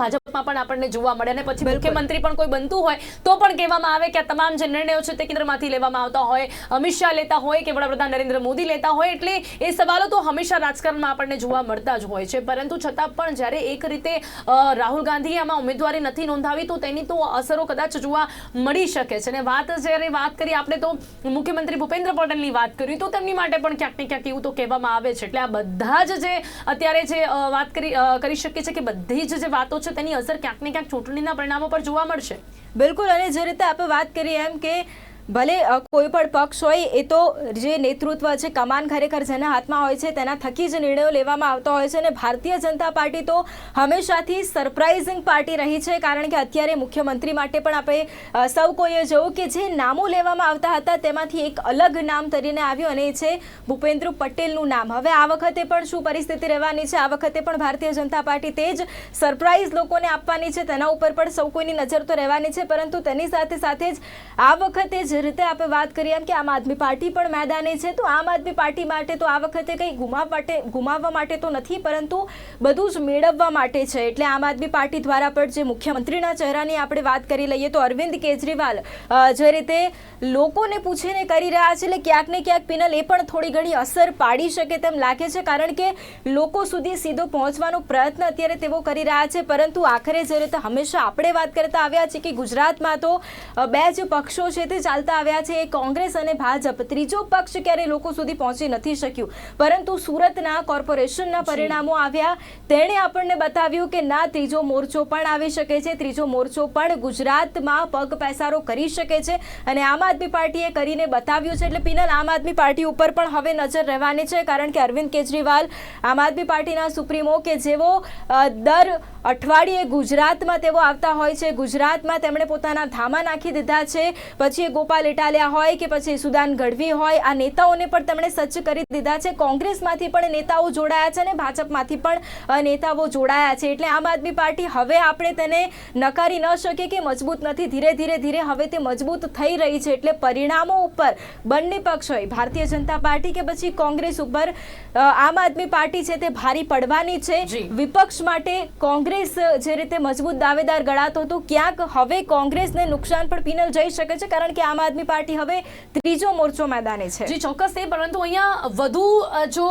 ભાજપમાં પણ આપણને જોવા મળે અને પછી મુખ્યમંત્રી પણ કોઈ બનતું હોય તો પણ કહેવામાં આવે કે આ તમામ જે નિર્ણયો છે તે કેન્દ્રમાંથી લેવામાં આવતા હોય, અમિત શાહ લેતા હોય કે વડાપ્રધાન નરેન્દ્ર મોદી લેતા હોય, એટલે એ સવાલો તો હંમેશા રાજકારણમાં આપણને જોવા મળતા જ હોય છે. પરંતુ છતાં પણ જ્યારે એક રીતે રાહુલ ગાંધીએ આમાં ઉમેદવારી નથી નોંધાવી તો તેની તો અસરો કદાચ જોવા મળી શકે છે. અને જ્યારે વાત કરીએ આપણે તો મુખ્યમંત્રી ભૂપેન્દ્ર પટેલની વાત કરી તો તેમની માટે પણ ક્યાંક ને ક્યાંક એવું તો કહેવામાં આવે છે. એટલે આ બધા જ જે અત્યારે જે વાત કરી શકીએ છીએ કે બધી જ જે વાતો છે તેની અસર ક્યાંક ને ક્યાંક ચૂંટણીના પરિણામો પર જોવા મળશે. બિલકુલ. અને જે રીતે આપણે વાત કરીએ એમ કે ભલે કોઈ પણ પક્ષ હોય એ તો જે નેતૃત્વ છે, કમાન ખરેખર જેના હાથમાં હોય છે તેના થકી જ નિર્ણયો લેવામાં આવતા હોય છે. અને ભારતીય જનતા પાર્ટી તો હંમેશાથી સરપ્રાઇઝિંગ પાર્ટી રહી છે, કારણ કે અત્યારે મુખ્યમંત્રી માટે પણ આપણે સૌ કોઈએ જોયું કે જે નામો લેવામાં આવતા હતા તેમાંથી એક અલગ નામ તરીને આવ્યું અને એ છે ભૂપેન્દ્ર પટેલનું નામ. હવે આ વખતે પણ શું પરિસ્થિતિ રહેવાની છે, આ વખતે પણ ભારતીય જનતા પાર્ટી તે જ સરપ્રાઇઝ લોકોને આપવાની છે, તેના ઉપર પણ સૌ કોઈની નજર તો રહેવાની છે. પરંતુ તેની સાથે સાથે જ આ વખતે જે રીતે આપણે વાત કરીએ એમ કે આમ આદમી પાર્ટી પણ મેદાને છે, તો આમ આદમી પાર્ટી માટે તો આ વખતે કંઈ ગુમાવવા માટે તો નથી, પરંતુ બધું જ મેળવવા માટે છે. એટલે આમ આદમી પાર્ટી દ્વારા પણ જે મુખ્યમંત્રીના ચહેરાની આપણે વાત કરી લઈએ તો અરવિંદ કેજરીવાલ જે રીતે લોકોને પૂછીને કરી રહ્યા છે, એટલે ક્યાંક ને ક્યાંક પિનલ એ પણ થોડી ઘણી અસર પાડી શકે તેમ લાગે છે, કારણ કે લોકો સુધી સીધો પહોંચવાનો પ્રયત્ન અત્યારે તેઓ કરી રહ્યા છે. પરંતુ આખરે જે રીતે હંમેશા આપણે વાત કરતા આવ્યા છે કે ગુજરાતમાં તો બે જ પક્ષો છે તે ચાલતા આવ્યા છે, કોંગ્રેસ અને ભાજપ. ત્રીજો પક્ષ ક્યારે લોકો સુધી પહોંચી નથી શક્યું, પરંતુ સુરતના કોર્પોરેશનના પરિણામો આવ્યા, તેણે આપણને બતાવ્યું કે ના, ત્રીજો મોરચો પણ આવી શકે છે, ત્રીજો મોરચો પણ ગુજરાતમાં પગ પેસારો કરી શકે છે. અને આમ આદમી પાર્ટીએ કરીને બતાવ્યું છે. એટલે પિનલ આમ આદમી પાર્ટી ઉપર પણ હવે નજર રહેવાની છે, કારણ કે અરવિંદ કેજરીવાલ આમ આદમી પાર્ટીના સુપ્રીમો કે જેઓ દર અઠવાડિયે ગુજરાતમાં તેઓ આવતા હોય છે, ગુજરાતમાં તેમણે પોતાના ધામા નાખી દીધા છે. પછી ગોપાલ ઇટાલિયા હોય કે પછી સુદાન ગઢવી હોય, આ નેતાઓને પણ તેમણે સજ્જ કરી દીધા છે. કોંગ્રેસમાંથી પણ નેતાઓ જોડાયા છે અને ભાજપમાંથી પણ નેતાઓ જોડાયા છે. એટલે આમ આદમી પાર્ટી હવે આપણે તેને નકારી ન શકીએ કે મજબૂત નથી, ધીરે હવે તે મજબૂત થઈ રહી છે. એટલે પરિણામો ઉપર બંને પક્ષ હોય, ભારતીય જનતા પાર્ટી કે પછી કોંગ્રેસ ઉપર આમ આદમી પાર્ટી છે તે ભારી પડવાની છે. વિપક્ષ માટે કોંગ્રેસ જે રીતે મજબૂત દાવેદાર ગણાતો હતો, ક્યાંક હવે કોંગ્રેસને નુકસાન પણ પિનલ જઈ શકે છે, કારણ કે આમ આદમી પાર્ટી હવે ત્રીજો મોરચો મેદાને છે. જી ચોક્કસ છે, પરંતુ અહીંયા વધુ જો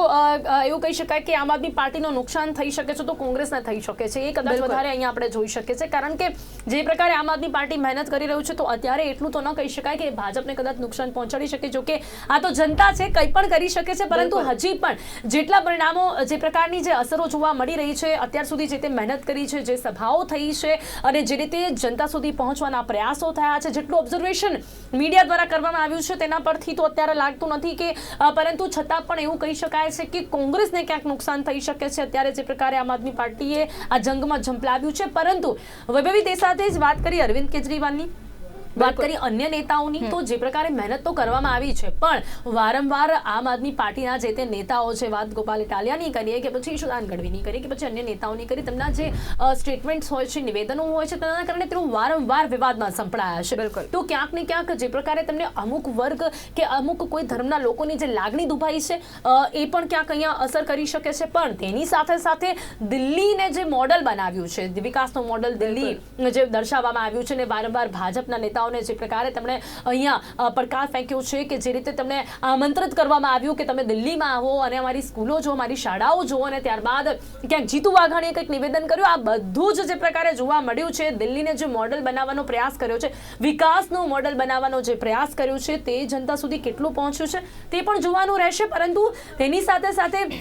એવું કહી શકાય કે આમ આદમી પાર્ટીનું નુકસાન થઈ શકે છે તો કોંગ્રેસને થઈ શકે છે, એ કદાચ વધારે અહીંયા આપણે જોઈ શકીએ છીએ. કારણ કે જે પ્રકારે આમ આદમી પાર્ટી મહેનત કરી રહ્યું છે તો અત્યારે એટલું તો ન કહી શકાય કે ભાજપને કદાચ નુકસાન પહોંચાડી શકે. જો કે આ તો જનતા છે, કંઈ પણ કરી શકે છે, પરંતુ હજી પણ જેટલા પરિણામો, જે પ્રકારની જે અસરો જોવા મળી રહી છે, અત્યાર સુધી જે તે મહેનત કરી છે, જે સભાઓ થઈ છે અને જે રીતે જનતા સુધી પહોંચવાના પ્રયાસો થયા છે, જેટલું ઓબ્ઝર્વેશન મીડિયા દ્વારા કરવામાં આવ્યું છે તેના પરથી તો અત્યારે લાગતું નથી કે, પરંતુ છતાં પણ એવું કહી શકાય છે કે કોંગ્રેસને ક્યાંક નુકસાન થઈ શકે છે અત્યારે જે પ્રકારે આમ આદમી પાર્ટીએ આ જંગમાં ઝંપલાવ્યું છે. પરંતુ વૈભવી તે સાથે જ વાત કરી અરવિંદ કેજરીવાલની, વાત કરી અન્ય નેતાઓની, તો જે પ્રકારે મહેનત તો કરવામાં આવી છે, પણ વારંવાર આમ આદમી પાર્ટીના જે તે નેતાઓ છે, વાત ગોપાલ ઇટાલિયાની કરીએ કે પછી સુદાન ગઢવીની કરીએ કે પછી અન્ય નેતાઓની કરી, તેમના જે સ્ટેટમેન્ટ્સ હોય છે, નિવેદનો હોય છે, તેના કારણે તેઓ વારંવાર વિવાદમાં સંપડાયા છે. બિલકુલ. તો ક્યાંક ને ક્યાંક જે પ્રકારે તેમને અમુક વર્ગ કે અમુક કોઈ ધર્મના લોકોની જે લાગણી દુભાઈ છે એ પણ ક્યાંક અહીંયા અસર કરી શકે છે. પણ તેની સાથે સાથે દિલ્હીને જે મોડલ બનાવ્યું છે, વિકાસનું મોડલ દિલ્હી જે દર્શાવવામાં આવ્યું છે, ને વારંવાર ભાજપના નેતાઓ જે પ્રકારે તેમણે અહીંયા પડકાર ફેંક્યો છે કે જે રીતે તેમને આમંત્રિત કરવામાં આવ્યું કે તમે દિલ્હીમાં આવો અને અમારી સ્કૂલો જો, અમારી શાળાઓ જો, અને ત્યારબાદ ક્યાંક જીતુ વાઘાણીએ કંઈક નિવેદન કર્યું. આ બધું જ જે પ્રકારે જોવા મળ્યું છે, દિલ્હીને જે મોડલ બનાવવાનો પ્રયાસ કર્યો છે, વિકાસનું મોડલ બનાવવાનો જે પ્રયાસ કર્યો છે, તે જનતા સુધી કેટલું પહોંચ્યું છે તે પણ જોવાનું રહેશે. પરંતુ તેની સાથે સાથે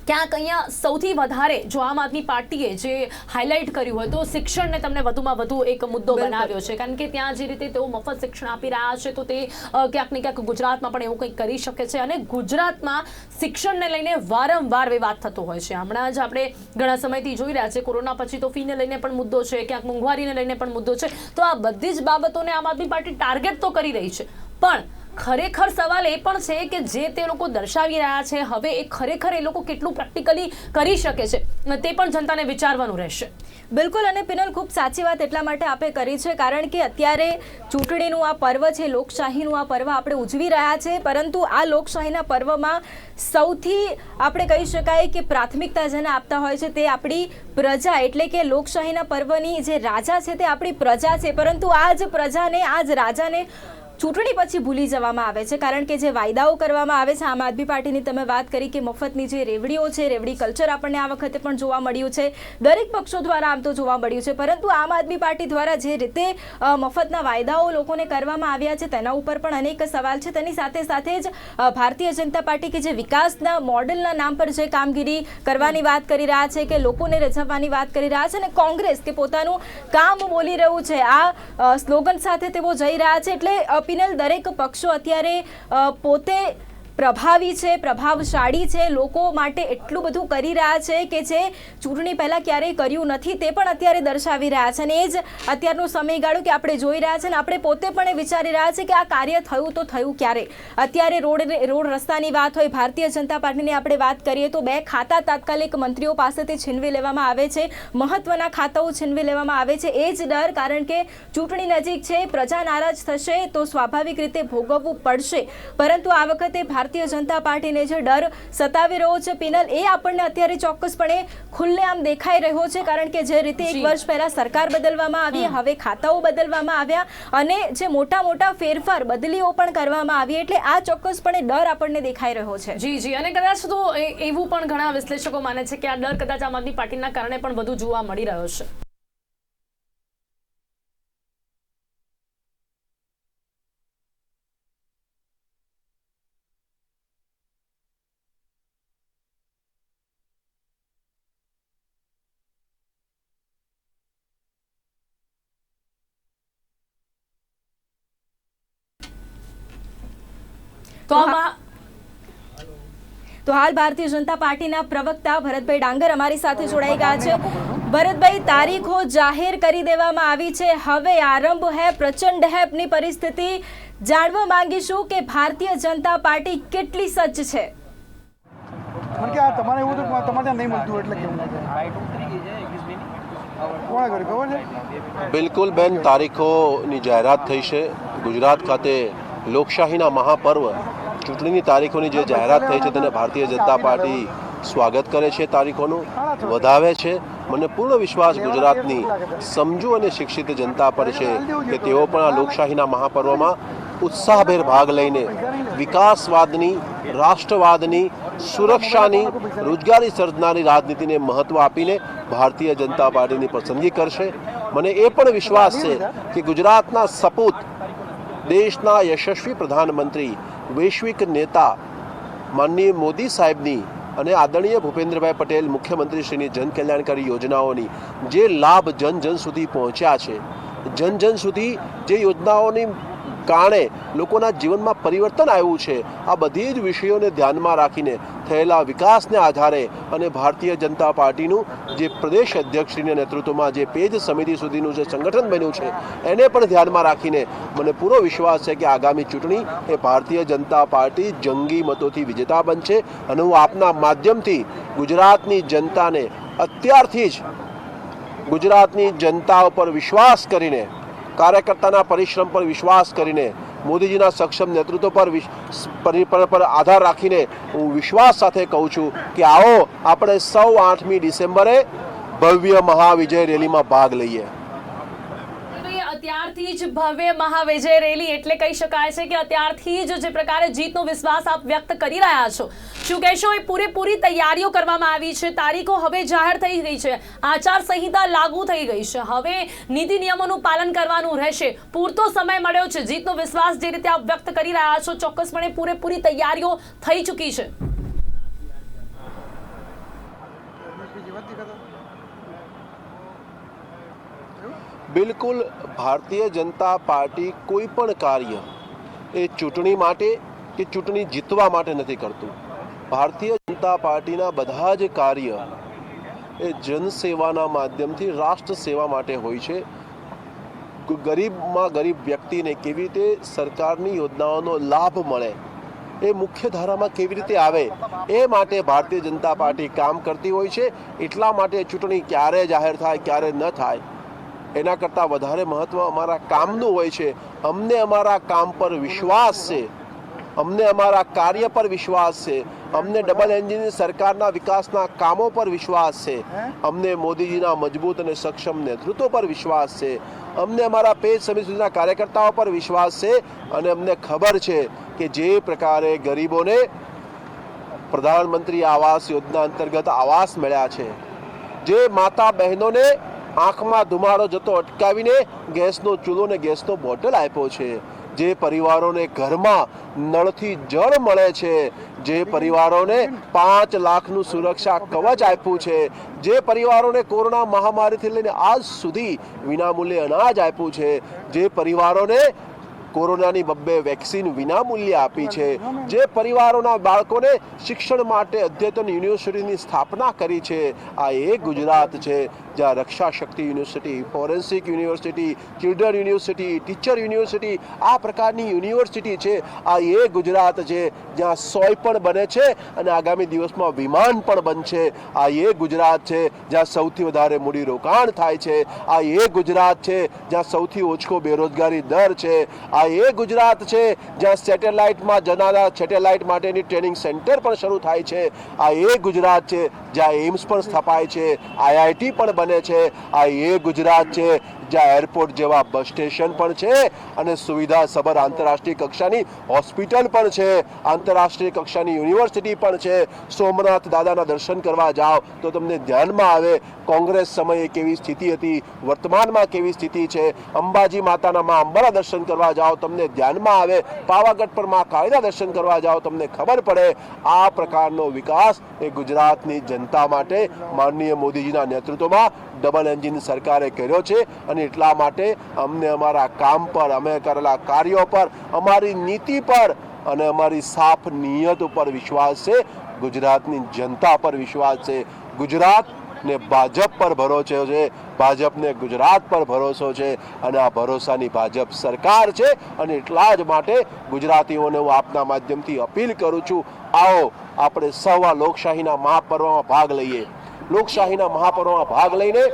ક્યાંક અહીંયા સૌથી વધારે જો આમ આદમી પાર્ટીએ જે હાઇલાઇટ કર્યું હોય તો શિક્ષણને તમને વધુમાં વધુ એક મુદ્દો બનાવ્યો છે, કારણ કે ત્યાં જે રીતે તેઓ મફત શિક્ષણ આપી રહ્યા છે તો તે ક્યાંક ને ક્યાંક ગુજરાતમાં પણ એવું કંઈક કરી શકે છે. અને ગુજરાતમાં શિક્ષણને લઈને વારંવાર વિવાદ થતો હોય છે. હમણાં જ આપણે ઘણા સમયથી જોઈ રહ્યા છે, કોરોના પછી તો ફીને લઈને પણ મુદ્દો છે, ક્યાંક મોંઘવારીને લઈને પણ મુદ્દો છે. તો આ બધી જ બાબતોને આમ આદમી પાર્ટી ટાર્ગેટ તો કરી રહી છે, પણ ખરેખર સવાલ એ પણ છે કે જે તે લોકો દર્શાવી રહ્યા છે હવે એ ખરેખર એ લોકો કેટલું પ્રેક્ટિકલી કરી શકે છે તે પણ જનતાને વિચારવાનું રહેશે. બિલકુલ. અને પિનલ, ખૂબ સાચી વાત એટલા માટે આપણે કરી છે કારણ કે અત્યારે ચૂંટણીનું આ પર્વ છે, લોકશાહીનું આ પર્વ આપણે ઉજવી રહ્યા છે, પરંતુ આ લોકશાહીના પર્વમાં સૌથી આપણે કહી શકાય કે પ્રાથમિકતા જેને આપતા હોય છે તે આપણી પ્રજા, એટલે કે લોકશાહીના પર્વની જે રાજા છે તે આપણી પ્રજા છે. પરંતુ આ જ પ્રજાને, આ જ રાજાને ચૂંટણી પછી ભૂલી જવામાં આવે છે કારણ કે જે વાયદાઓ કરવામાં આવે છે, આમ આદમી પાર્ટીની તમે વાત કરી કે મફતની જે રેવડીઓ છે, રેવડી કલ્ચર આપણને આ વખતે પણ જોવા મળ્યું છે, દરેક પક્ષો દ્વારા આમ તો જોવા મળ્યું છે, પરંતુ આમ આદમી પાર્ટી દ્વારા જે રીતે મફતના વાયદાઓ લોકોને કરવામાં આવ્યા છે તેના ઉપર પણ અનેક સવાલ છે. તેની સાથે સાથે જ ભારતીય જનતા પાર્ટી કે જે વિકાસના મોડેલના નામ પર જે કામગીરી કરવાની વાત કરી રહ્યા છે, કે લોકોને રીઝવવાની વાત કરી રહ્યા છે, અને કોંગ્રેસ કે પોતાનું કામ બોલી રહ્યું છે, આ સ્લોગન સાથે તેઓ જઈ રહ્યા છે. એટલે પિનલ, દરેક પક્ષો અત્યારે પોતે પ્રભાવી છે, પ્રભાવશાળી છે, લોકો માટે એટલું બધું કરી રહ્યા છે કે જે ચૂંટણી પહેલાં ક્યારેય કર્યું નથી તે પણ અત્યારે દર્શાવી રહ્યા છે. અને એ જ અત્યારનો સમયગાળો કે આપણે જોઈ રહ્યા છે, અને આપણે પોતે પણ એ વિચારી રહ્યા છે કે આ કાર્ય થયું તો થયું ક્યારે. અત્યારે રોડ રસ્તાની વાત હોય, ભારતીય જનતા પાર્ટીની આપણે વાત કરીએ તો 2 ખાતા તાત્કાલિક મંત્રીઓ પાસેથી છીનવી લેવામાં આવે છે, મહત્વના ખાતાઓ છીનવી લેવામાં આવે છે. એ જ ડર, કારણ કે ચૂંટણી નજીક છે, પ્રજા નારાજ થશે તો સ્વાભાવિક રીતે ભોગવવું પડશે. પરંતુ આ વખતે ભારતીય જનતા પાર્ટીને જે ડર સતાવી રહ્યો છે પિનલ, એ આપણને અત્યારે ચોક્કસપણે ખુલ્લેઆમ દેખાઈ રહ્યો છે કારણ કે જે રીતે 1 વર્ષ પહેલા સરકાર બદલવામાં આવી, હવે ખાતાઓ બદલવામાં આવ્યા અને જે મોટા મોટા ફેરફાર, બદલીઓ પણ કરવામાં આવી, એટલે આ ચોક્કસપણે ડર આપણને દેખાઈ રહ્યો છે. જી. અને કદાચ તો એવું પણ ઘણા વિશ્લેષકો માને છે કે આ ડર કદાચ આમ આદમી પાર્ટીના કારણે પણ વધુ જોવા મળી રહ્યો છે. તો હાલ ભારતીય જનતા પાર્ટીના પ્રવક્તા ભરતભાઈ ડાંગર અમારી સાથે જોડાઈ ગયા છે. ભરતભાઈ, તારીખો જાહેર કરી દેવામાં આવી છે, હવે આરંભ હે પ્રચંડ હેપની પરિસ્થિતિ. જાણવા માંગીશું કે ભારતીય જનતા પાર્ટી કેટલી સજ્જ છે. મને કે આ તમારે એવું તો તમારે નહીં મળતું એટલે કેવું કોણ કરે ખબર છે? બિલકુલ બેન, તારીખોની જાહેરાત થઈ છે. ગુજરાત ખાતે લોકશાહીના મહાપર્વ ચૂંટણીની તારીખોની જે જાહેરાત થઈ છે તેને ભારતીય જનતા પાર્ટી સ્વાગત કરે છે, તારીખોનું વધાવે છે. મને પૂર્ણ વિશ્વાસ ગુજરાતની સમજુ અને શિક્ષિત જનતા પર છે કે તેઓ પણ આ લોકશાહીના મહાપર્વમાં ઉત્સાહભેર ભાગ લઈને વિકાસવાદની, રાષ્ટ્રવાદની, સુરક્ષાની, રોજગારી સર્જનારી રાજનીતિને મહત્વ આપીને ભારતીય જનતા પાર્ટીની પસંદગી કરશે. મને એ પણ વિશ્વાસ છે કે ગુજરાતના સપૂત, દેશના યશસ્વી પ્રધાનમંત્રી, વૈશ્વિક નેતા માનનીય મોદી સાહેબની અને આદરણીય ભૂપેન્દ્રભાઈ પટેલ મુખ્યમંત્રીશ્રીની જનકલ્યાણકારી યોજનાઓની જે લાભ જન જન સુધી પહોંચ્યા છે, જન જન સુધી જે યોજનાઓની કારણે લોકોના જીવનમાં પરિવર્તન આવ્યું છે, આ બધી જ વિષયોને ધ્યાનમાં રાખીને થયેલા વિકાસને આધારે અને ભારતીય જનતા પાર્ટીનું જે પ્રદેશ અધ્યક્ષશ્રીના નેતૃત્વમાં જે પેજ સમિતિ સુધીનું જે સંગઠન બન્યું છે એને પણ ધ્યાનમાં રાખીને મને પૂરો વિશ્વાસ છે કે આગામી ચૂંટણી એ ભારતીય જનતા પાર્ટી જંગી મતોથી વિજેતા બનશે. અને હું આપના માધ્યમથી ગુજરાતની જનતાને અત્યારથી જ ગુજરાતની જનતા ઉપર વિશ્વાસ કરીને, કાર્યકર્તાના પરિશ્રમ પર વિશ્વાસ કરીને, મોદીજીના સક્ષમ નેતૃત્વ પર આધાર રાખીને હું વિશ્વાસ સાથે કહું છું કે આવો આપણે સૌ 8મી ડિસેમ્બરે ભવ્ય મહાવિજય રેલીમાં ભાગ લઈએ. અત્યારથી જ ભવ્ય મહાવિજય રેલી એટલે કહી શકાય છે કે અત્યારથી જ જે પ્રકારે જીતનો વિશ્વાસ આપ વ્યક્ત કરી રહ્યા છો, શું કહેશો? એ પૂરેપૂરી તૈયારીઓ કરવામાં આવી છે, તારીખો હવે જાહેર થઈ ગઈ છે, આચાર સંહિતા લાગુ થઈ ગઈ છે, હવે નીતિ નિયમોનું પાલન કરવાનું રહેશે, પૂરતો સમય મળ્યો છે. જીતનો વિશ્વાસ જે રીતે આપ વ્યક્ત કરી રહ્યા છો, ચોક્કસપણે પૂરેપૂરી તૈયારીઓ થઈ ચૂકી છે. બિલકુલ, ભારતીય જનતા પાર્ટી કોઈ પણ કાર્ય એ ચૂંટણી માટે કે ચૂંટણી જીતવા માટે નથી કરતું. ભારતીય જનતા પાર્ટીના બધા જ કાર્ય એ જનસેવાના માધ્યમથી રાષ્ટ્ર સેવા માટે હોય છે. ગરીબમાં ગરીબ વ્યક્તિને કેવી રીતે સરકારની યોજનાઓનો લાભ મળે, એ મુખ્ય ધારામાં કેવી રીતે આવે, એ માટે ભારતીય જનતા પાર્ટી કામ કરતી હોય છે. એટલા માટે ચૂંટણી ક્યારે જાહેર થાય ક્યારે ન થાય એના કરતાં વધારે મહત્ત્વ અમારા કામનું હોય છે. અમને અમારા કામ પર વિશ્વાસ છે, અમને અમારા કાર્ય પર વિશ્વાસ છે, અમને ડબલ એન્જિનની સરકારના વિકાસના કામો પર વિશ્વાસ છે, અમને મોદીજીના મજબૂત અને સક્ષમ નેતૃત્વ પર વિશ્વાસ છે, અમને અમારા પેજ સમિતિના કાર્યકર્તાઓ પર વિશ્વાસ છે અને અમને ખબર છે કે જે પ્રકારે ગરીબોને પ્રધાનમંત્રી આવાસ યોજના અંતર્ગત આવાસ મળ્યા છે, જે માતા બહેનોને આંખમાં ધુમાડો જતો અટકાવીને ગેસનો ચૂલો ને ગેસનો બોટલ આપ્યો છે, જે પરિવારોને ઘરમાં નળથી જળ મળે છે, જે પરિવારોને 5 લાખનું સુરક્ષા કવચ આપ્યું છે, જે પરિવારોને કોરોના મહામારીથી લઈને આજ સુધી વિનામૂલ્યે અનાજ આપ્યું છે, જે પરિવારોને કોરોનાની 2 વેક્સિન વિનામૂલ્યે આપી છે, જે પરિવારોના બાળકોને શિક્ષણ માટે અદ્યતન યુનિવર્સિટીની સ્થાપના કરી છે. આ એ ગુજરાત છે જ્યાં Raksha Shakti university, forensic university, children university, teacher university, આ પ્રકારની યુનિવર્સિટી છે. આ એ ગુજરાત છે જ્યાં સોય પણ બને છે અને આગામી દિવસમાં વિમાન પણ બનશે. આ એ ગુજરાત છે જ્યાં સૌથી વધારે મૂડીરોકાણ થાય છે. આ એ ગુજરાત છે જ્યાં સૌથી ઓછો બેરોજગારી દર છે. આ એ ગુજરાત છે જ્યાં સેટેલાઇટમાં જનારા સેટેલાઇટ માટેની ટ્રેનિંગ સેન્ટર પણ શરૂ થાય છે. આ એ ગુજરાત છે જ્યાં એમ્સ પણ સ્થપાય છે, આઈઆઈટી પણ બને છે. આ એ ગુજરાત છે જ્યાં એરપોર્ટ જેવા બસ સ્ટેશન પણ છે અને સુવિધા સભર આંતરરાષ્ટ્રીય કક્ષાની હોસ્પિટલ પણ છે, આંતરરાષ્ટ્રીય કક્ષાની યુનિવર્સિટી પણ છે. સોમનાથ દાદાના દર્શન કરવા જાઓ તો તમને ધ્યાનમાં આવે કોંગ્રેસ સમયે કેવી સ્થિતિ હતી, વર્તમાનમાં કેવી સ્થિતિ છે. અંબાજી માતાના માં અંબાના દર્શન કરવા જાઓ તમને ધ્યાનમાં આવે, પાવાગઢ પર માં કાળીના દર્શન કરવા જાઓ તમને ખબર પડે. આ પ્રકારનો વિકાસ એ ગુજરાતની જનતા માટે માનનીય મોદીજીના નેતૃત્વમાં ડબલ એન્જિન સરકારે કર્યો છે અને એટલા માટે અમને અમારા કામ પર, અમે કરેલા કાર્યો પર, અમારી નીતિ પર અને અમારી સાફ નિયત ઉપર વિશ્વાસ છે. ગુજરાતની જનતા પર વિશ્વાસ છે. ગુજરાતને ભાજપ પર ભરોસો છે, ભાજપને ગુજરાત પર ભરોસો છે અને આ ભરોસાની ભાજપ સરકાર છે. અને એટલા જ માટે ગુજરાતીઓને હું આપના માધ્યમથી અપીલ કરું છું, આવો આપણે સૌ આ લોકશાહીના મહાપર્વમાં ભાગ લઈએ. લોકશાહીના મહાપર્વમાં ભાગ લઈને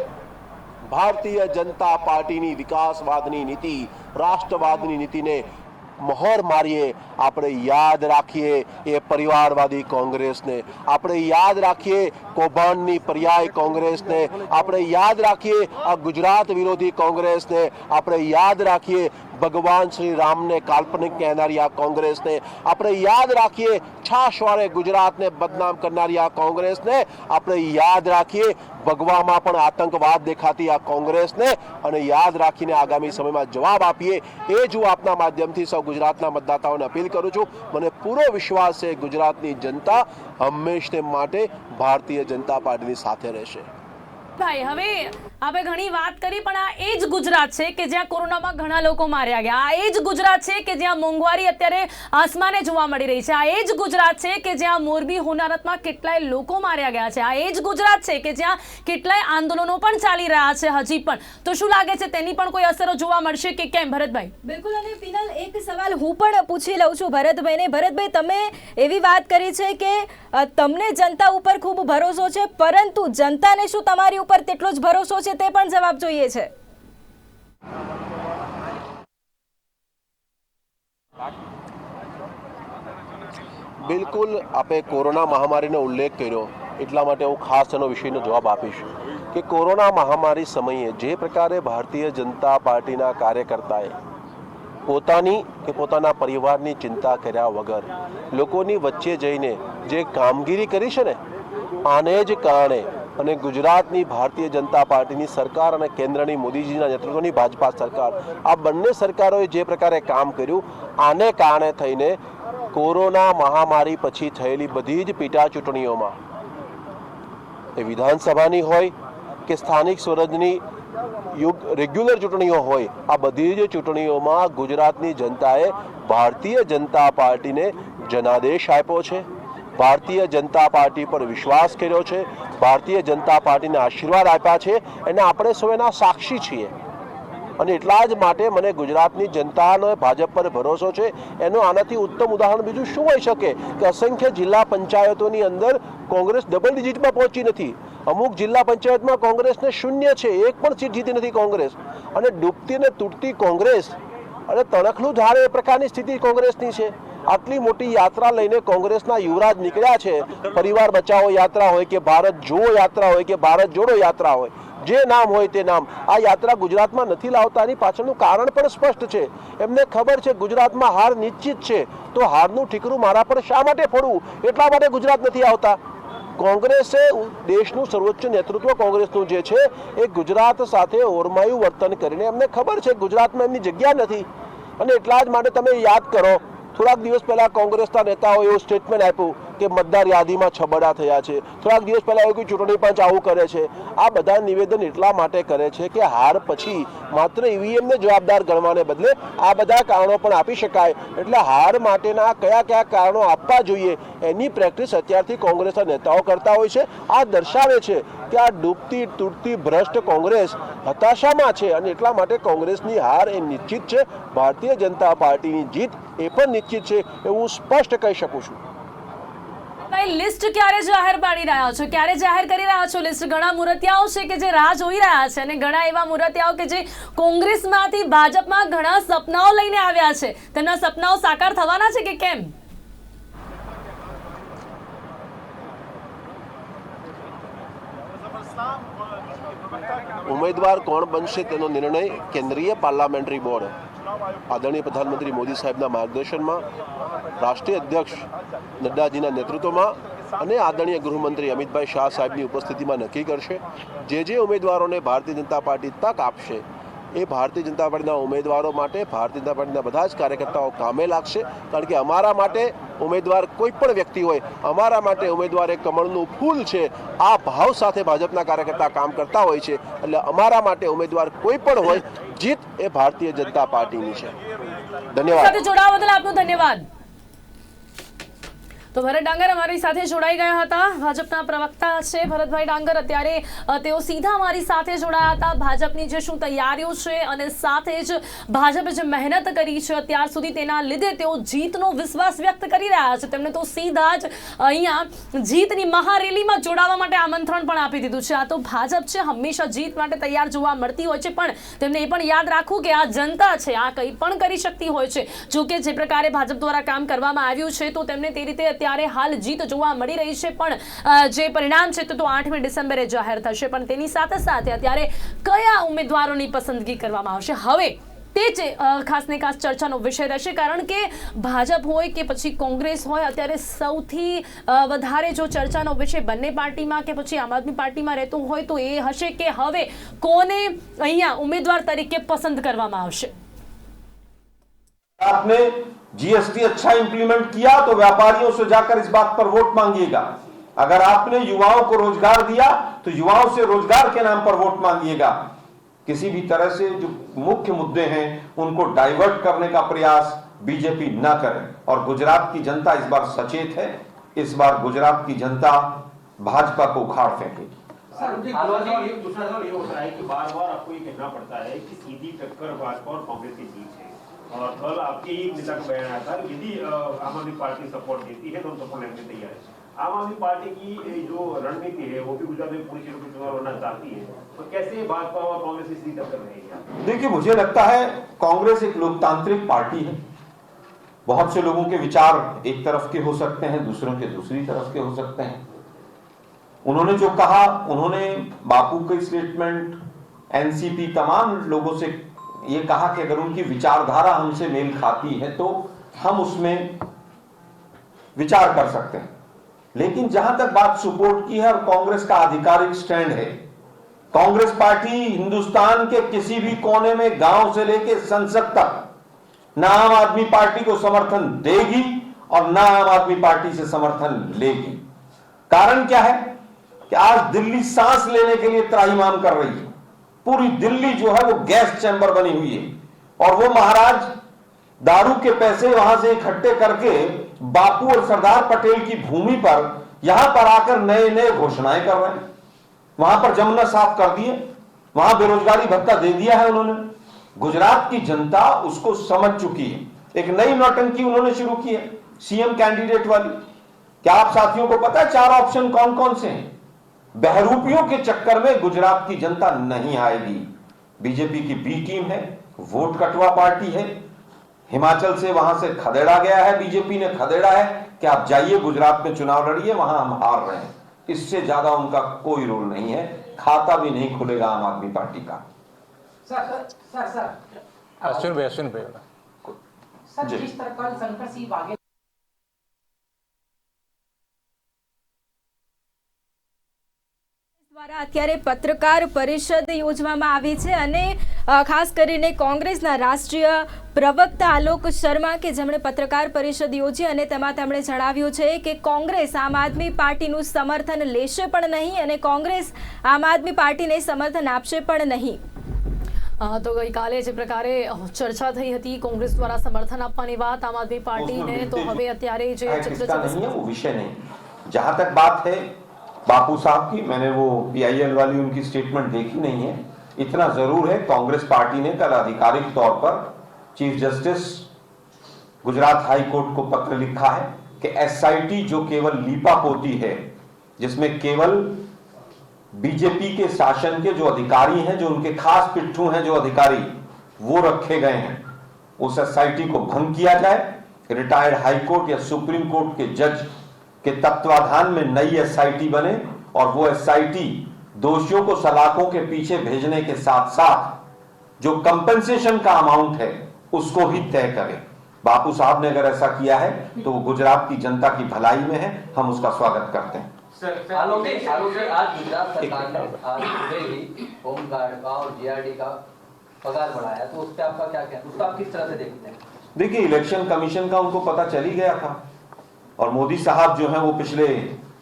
ભારતીય જનતા પાર્ટીની વિકાસવાદની નીતિ, રાષ્ટ્રવાદની નીતિને મહોર મારીએ. આપણે યાદ રાખીએ એ પરિવારવાદી કોંગ્રેસને, આપણે યાદ રાખીએ કૌભાંડની પર્યાય કોંગ્રેસને, આપણે યાદ રાખીએ આ ગુજરાત વિરોધી કોંગ્રેસને, આપણે યાદ રાખીએ ભગવાન શ્રી રામને કાલ્પનિક કહેનારી આ કોંગ્રેસને, આપણે યાદ રાખીએ છાશવાળે ગુજરાતને બદનામ કરનારી આ કોંગ્રેસને, આપણે યાદ રાખીએ ભગવામાં પણ આતંકવાદ દેખાતી આ કોંગ્રેસને અને યાદ રાખીને આગામી સમયમાં જવાબ આપીએ. એ જ હું આપના માધ્યમથી સૌ ગુજરાતના મતદાતાઓને અપીલ કરું છું. મને પૂરો વિશ્વાસ છે ગુજરાતની જનતા હંમેશને માટે ભારતીય જનતા પાર્ટીની સાથે રહેશે. ભાઈ, હવે આપણે ઘણી વાત કરી પણ આ એ જ ગુજરાત છે કે જ્યાં કોરોનામાં ઘણા લોકો માર્યા ગયા. આ એ જ ગુજરાત છે કે જ્યાં મોંઘવારી અત્યારે આસમાને જોવા મળી રહી છે. આ એ જ ગુજરાત છે કે જ્યાં મોરબી હોનારતમાં કેટલાય લોકો માર્યા ગયા છે. આ એ જ ગુજરાત છે કે જ્યાં કેટલાય આંદોલનો પણ ચાલી રહ્યા છે હજી પણ. તો શું લાગે છે તેની પણ કોઈ અસરો જોવા મળશે કે કેમ ભરતભાઈ? બિલકુલ. અને પિનલ, એક સવાલ હું પણ પૂછી લઉં છું ભરતભાઈને. ભરતભાઈ, તમે એવી વાત કરી છે કે તમને જનતા ઉપર ખૂબ ભરોસો છે, પરંતુ જનતાને શું તમારી ઉપર તેટલો જ ભરોસો છે તે પણ જવાબ જોઈએ છે. બિલકુલ, આપે કોરોના મહામારીનો ઉલ્લેખ કર્યો એટલા માટે હું ખાસ એનો વિષયનો જવાબ આપીશ કે કોરોના મહામારી સમયે જે પ્રકારે ભારતીય જનતા પાર્ટીના કાર્યકર્તાએ પોતાની કે પોતાના પરિવારની ચિંતા કર્યા વગર લોકોની વચ્ચે જઈને જે કામગીરી કરી છે ને, આને જ કારણે અને ગુજરાતની ભારતીય જનતા પાર્ટીની સરકાર અને કેન્દ્રની મોદીજીના નેતૃત્વની ભાજપા સરકાર, આ બંને સરકારોએ જે પ્રકારે કામ કર્યું, આને કારણે થઈને કોરોના મહામારી પછી થયેલી બધી જ પેટા ચૂંટણીઓમાં, એ વિધાનસભાની હોય કે સ્થાનિક સ્વરાજની રેગ્યુલર ચૂંટણીઓ હોય, આ બધી જ ચૂંટણીઓમાં ગુજરાતની જનતાએ ભારતીય જનતા પાર્ટીને જનાદેશ આપ્યો છે, ભારતીય જનતા પાર્ટી પર વિશ્વાસ કર્યો છે, ભારતીય જનતા પાર્ટીને આશીર્વાદ આપ્યા છે અને આપણે સૌ એના સાક્ષી છીએ. અને એટલા જ માટે મને ગુજરાતની જનતાનો ભાજપ પર ભરોસો છે. એનો આનાથી ઉત્તમ ઉદાહરણ બીજું શું હોઈ શકે કે અસંખ્ય જિલ્લા પંચાયતોની અંદર કોંગ્રેસ ડબલ ડિજિટમાં પહોંચી નથી. અમુક જિલ્લા પંચાયતમાં કોંગ્રેસને 0 છે, એક પણ સીટ જીતી નથી કોંગ્રેસ. અને ડૂબતી ને તૂટતી કોંગ્રેસ અને તણખલું ઝાડે એ પ્રકારની સ્થિતિ કોંગ્રેસની છે. આટલી મોટી યાત્રા લઈને કોંગ્રેસના યુવરાજ નીકળ્યા છે. પરિવાર બચાવો યાત્રા હોય કે ભારત જોડો યાત્રા હોય કે ભારત જોડો યાત્રા હોય, જે નામ હોય તે નામ, આ યાત્રા ગુજરાતમાં નથી લાવતા. એની પાછળનું કારણ પણ સ્પષ્ટ છે. એમને ખબર છે ગુજરાતમાં હાર નિશ્ચિત છે, તો હારનું ઠીકરું મારા પર શા માટે ફોડવું, એટલા માટે ગુજરાત નથી આવતા. કોંગ્રેસે દેશનું સર્વોચ્ચ નેતૃત્વ કોંગ્રેસનું જે છે એ ગુજરાત સાથે ઓરમાયું વર્તન કરીને એમને ખબર છે ગુજરાતમાં એમની જગ્યા નથી. અને એટલા જ માટે તમે યાદ કરો, થોડાક દિવસ પહેલા કોંગ્રેસના નેતાઓ એવું સ્ટેટમેન્ટ આપ્યું કે મતદાર યાદીમાં છબડા થયા છે. થોડાક દિવસ પહેલા એવું કે ચૂંટણી પંચ આવું કરે છે. આ બધા નિવેદન એટલા માટે કરે છે કે હાર પછી માત્ર ઈવીએમને જવાબદાર ગણવાને બદલે આ બધા કારણો પણ આપી શકાય. એટલે હાર માટેના કયા કયા કારણો આપવા જોઈએ એની પ્રેક્ટિસ અત્યારથી કોંગ્રેસના નેતાઓ કરતા હોય છે. આ દર્શાવે છે કે આ ડૂબતી તૂટતી ભ્રષ્ટ કોંગ્રેસ હતાશામાં છે અને એટલા માટે કોંગ્રેસની હાર એ નિશ્ચિત છે. ભારતીય જનતા પાર્ટીની જીત એ પણ નિશ્ચિત છે એવું સ્પષ્ટ કહી શકું છું. લિસ્ટ ક્યારે જાહેર પાડી રહ્યા છો, ક્યારે જાહેર કરી રહ્યા છો લિસ્ટ? ઘણા મુરતિયાઓ છે કે જે રાહ જોઈ રહ્યા છે અને ઘણા એવા મુરતિયાઓ કે જે કોંગ્રેસમાંથી ભાજપમાં ઘણા સપનાઓ લઈને આવ્યા છે, તેમના સપનાઓ સાકાર થવાના છે કે કેમ? ઉમેદવાર કોણ બનશે તેનો નિર્ણય કેન્દ્રીય પાર્લામેન્ટરી બોર્ડ આદરણીય પ્રધાનમંત્રી મોદી સાહેબના માર્ગદર્શનમાં, રાષ્ટ્રીય અધ્યક્ષ નડ્ડાજીના નેતૃત્વમાં અને આદરણીય ગૃહમંત્રી અમિતભાઈ શાહ સાહેબની ઉપસ્થિતિમાં નક્કી કરશે. જે ઉમેદવારોને ભારતીય જનતા પાર્ટી તક આપશે એ ભારતીય જનતા પાર્ટીના ઉમેદવારો માટે ભારતીય જનતા પાર્ટીના બધા જ કાર્યકર્તાઓ કામે લાગશે. કારણ કે અમારા માટે ઉમેદવાર કોઈ પણ વ્યક્તિ હોય, અમારા માટે ઉમેદવાર એ કમળનું ફૂલ છે. આ ભાવ સાથે ભાજપના કાર્યકર્તા કામ કરતા હોય છે. એટલે અમારા માટે ઉમેદવાર કોઈ પણ હોય, જીત એ ભારતીય જનતા પાર્ટીની છે. ધન્યવાદ. સાથે જોડાવા બદલ આપનો ધન્યવાદ. તો ભરત ડાંગર અમારી સાથે જોડાઈ ગયા હતા, ભાજપના પ્રવક્તા છે ભરતભાઈ ડાંગર. અત્યારે તેઓ સીધા અમારી સાથે જોડાયા હતા. ભાજપની જે શું તૈયારીઓ છે અને સાથે જ ભાજપે જે મહેનત કરી છે અત્યાર સુધી તેના લીધે તેઓ જીતનો વિશ્વાસ વ્યક્ત કરી રહ્યા છે. તેમણે તો સીધા જ અહીંયા જીતની મહારેલીમાં જોડાવા માટે આમંત્રણ પણ આપી દીધું છે. આ તો ભાજપ છે, હંમેશા જીત માટે તૈયાર જોવા મળતી હોય છે, પણ તેમને એ પણ યાદ રાખવું કે આ જનતા છે, આ કંઈ પણ કરી શકતી હોય છે. જો કે જે પ્રકારે ભાજપ દ્વારા કામ કરવામાં આવ્યું છે તો તેમને તે રીતે ત્યારે હાલ જીત જોવા મળી રહી છે. પણ જે પરિણામ છે તો 8મી ડિસેમ્બરે જાહેર થશે. પણ તેની સાથે સાથે અત્યારે કયા ઉમેદવારોની પસંદગી કરવામાં આવશે હવે તે જ ખાસ ને ખાસ ચર્ચાનો વિષય રહેશે. કારણ કે ભાજપ હોય કે પછી કોંગ્રેસ હોય, અત્યારે સૌથી વધારે જો ચર્ચાનો વિષય બંને પાર્ટીમાં કે પછી આમ આદમી પાર્ટીમાં રહેતો હોય તો એ હશે કે હવે કોને અહીંયા ઉમેદવાર તરીકે પસંદ કરવામાં આવશે. आपने जीएसटी अच्छा इंप्लीमेंट किया तो व्यापारियों से जाकर इस बात पर वोट मांगिएगा. अगर आपने युवाओं को रोजगार दिया तो युवाओं से रोजगार के नाम पर वोट मांगिएगा. किसी भी तरह से जो मुख्य मुद्दे हैं उनको डाइवर्ट करने का प्रयास बीजेपी न करे. और गुजरात की जनता इस बार सचेत है. इस बार गुजरात की जनता भाजपा को उखाड़ फेंकेगी. एक दूसरा सवाल ये होता है कि बार-बार आपको ये कहना पड़ता है कि सीधी टक्कर भाजपा और कांग्रेस की जीत है. और कल आपके एक नेता का बयान आया था कि यदि आम आदमी पार्टी सपोर्ट देती है तो हम सपोर्ट लेने तैयार है. आम आदमी पार्टी की जो रणनीति है वो भी गुजरात में पूरी सीटों पर चुनाव लड़ना चाहती है, तो कैसे भाजपा और कांग्रेस की सीधी टक्कर रहेगी? देखिए, मुझे लगता है कांग्रेस एक लोकतांत्रिक पार्टी है. बहुत से लोगों के विचार एक तरफ के हो सकते हैं, दूसरों के दूसरी तरफ के हो सकते हैं. उन्होंने जो कहा, उन्होंने बापू के स्टेटमेंट, एनसीपी, तमाम लोगों से ये कहा कि अगर उनकी विचारधारा हमसे मेल खाती है तो हम उसमें विचार कर सकते हैं. लेकिन जहां तक बात सपोर्ट की है और कांग्रेस का आधिकारिक स्टैंड है, कांग्रेस पार्टी हिंदुस्तान के किसी भी कोने में, गांव से लेकर संसद तक, ना आम आदमी पार्टी को समर्थन देगी और ना आम आदमी पार्टी से समर्थन लेगी. कारण क्या है कि आज दिल्ली सांस लेने के लिए त्राहिमाम कर रही है. पूरी दिल्ली जो है वो गैस चैम्बर बनी हुई है और वो महाराज दारू के पैसे वहां से इकट्ठे करके बापू और सरदार पटेल की भूमि पर यहां पर आकर नए नए घोषणाएं कर रहे हैं. वहां पर जमुना साफ कर दिए, वहां बेरोजगारी भत्ता दे दिया है उन्होंने, गुजरात की जनता उसको समझ चुकी है। एक नई नौटंकी उन्होंने शुरू की है सीएम कैंडिडेट वाली। क्या आप साथियों को पता है 4 ऑप्शन कौन कौन से हैं? बहरूपियों के चक्कर में गुजरात की जनता नहीं आएगी। बीजेपी की बी टीम है, वोट कटवा पार्टी है। हिमाचल से वहां से खदेड़ा गया है, बीजेपी ने खदेड़ा है कि आप जाइए गुजरात में चुनाव लड़िए, वहां हम हार रहे हैं। इससे ज्यादा उनका कोई रोल नहीं है। खाता भी नहीं खुलेगा आम आदमी पार्टी का। अश्विन भाई सर, जिस तरह कल शंकर सिंह वाघेला દ્વારા અત્યારે પત્રકાર પરિષદ યોજવામાં આવી છે અને ખાસ કરીને કોંગ્રેસના રાષ્ટ્રીય પ્રવક્તા આલોક શર્મા કે જેમણે પત્રકાર પરિષદ યોજી અને તેમાં તેમણે જણાવ્યું છે કે કોંગ્રેસ આમ આદમી પાર્ટીનું સમર્થન લેશે પણ નહીં અને કોંગ્રેસ આમ આદમી પાર્ટીને સમર્થન આપશે પણ નહીં। તો ગઈકાલે જે પ્રકારે ચર્ચા થઈ હતી કોંગ્રેસ દ્વારા સમર્થન આપવાની વાત આમ આદમી પાર્ટીને, તો હવે અત્યારે જે इसका नहीं है, वो विषय नहीं। जहां तक बात है बापू साहब की, मैंने वो PIL वाली उनकी स्टेटमेंट देखी नहीं है। इतना जरूर है कांग्रेस पार्टी ने कल आधिकारिक तौर पर chief justice Gujarat high court को पत्र लिखा है कि SIT जो केवल लीपापोती है, जिसमें केवल बीजेपी के शासन के जो अधिकारी हैं, जो उनके खास पिट्ठू हैं, जो अधिकारी वो रखे गए हैं, उस SIT को भंग किया जाए। रिटायर्ड हाई कोर्ट या सुप्रीम कोर्ट के जज के तत्वाधान में नई SIT बने और वो SIT दोषियों को सलाखों के पीछे भेजने के साथ साथ जो कंपेंसेशन का अमाउंट है उसको भी तय करे। बापू साहब ने अगर ऐसा किया है तो वो गुजरात की जनता की भलाई में है, हम उसका स्वागत करते हैं। आलोक जी, आज गुजरात सरकार ने आज सुबह ही होमगार्ड का और GRD का पगार बढ़ाया, तो उस पर आपका क्या कहना, उसको आप किस तरह से देखते हैं? देखिए, इलेक्शन कमीशन का उनको पता चल ही गया था और मोदी साहब जो हैं वो पिछले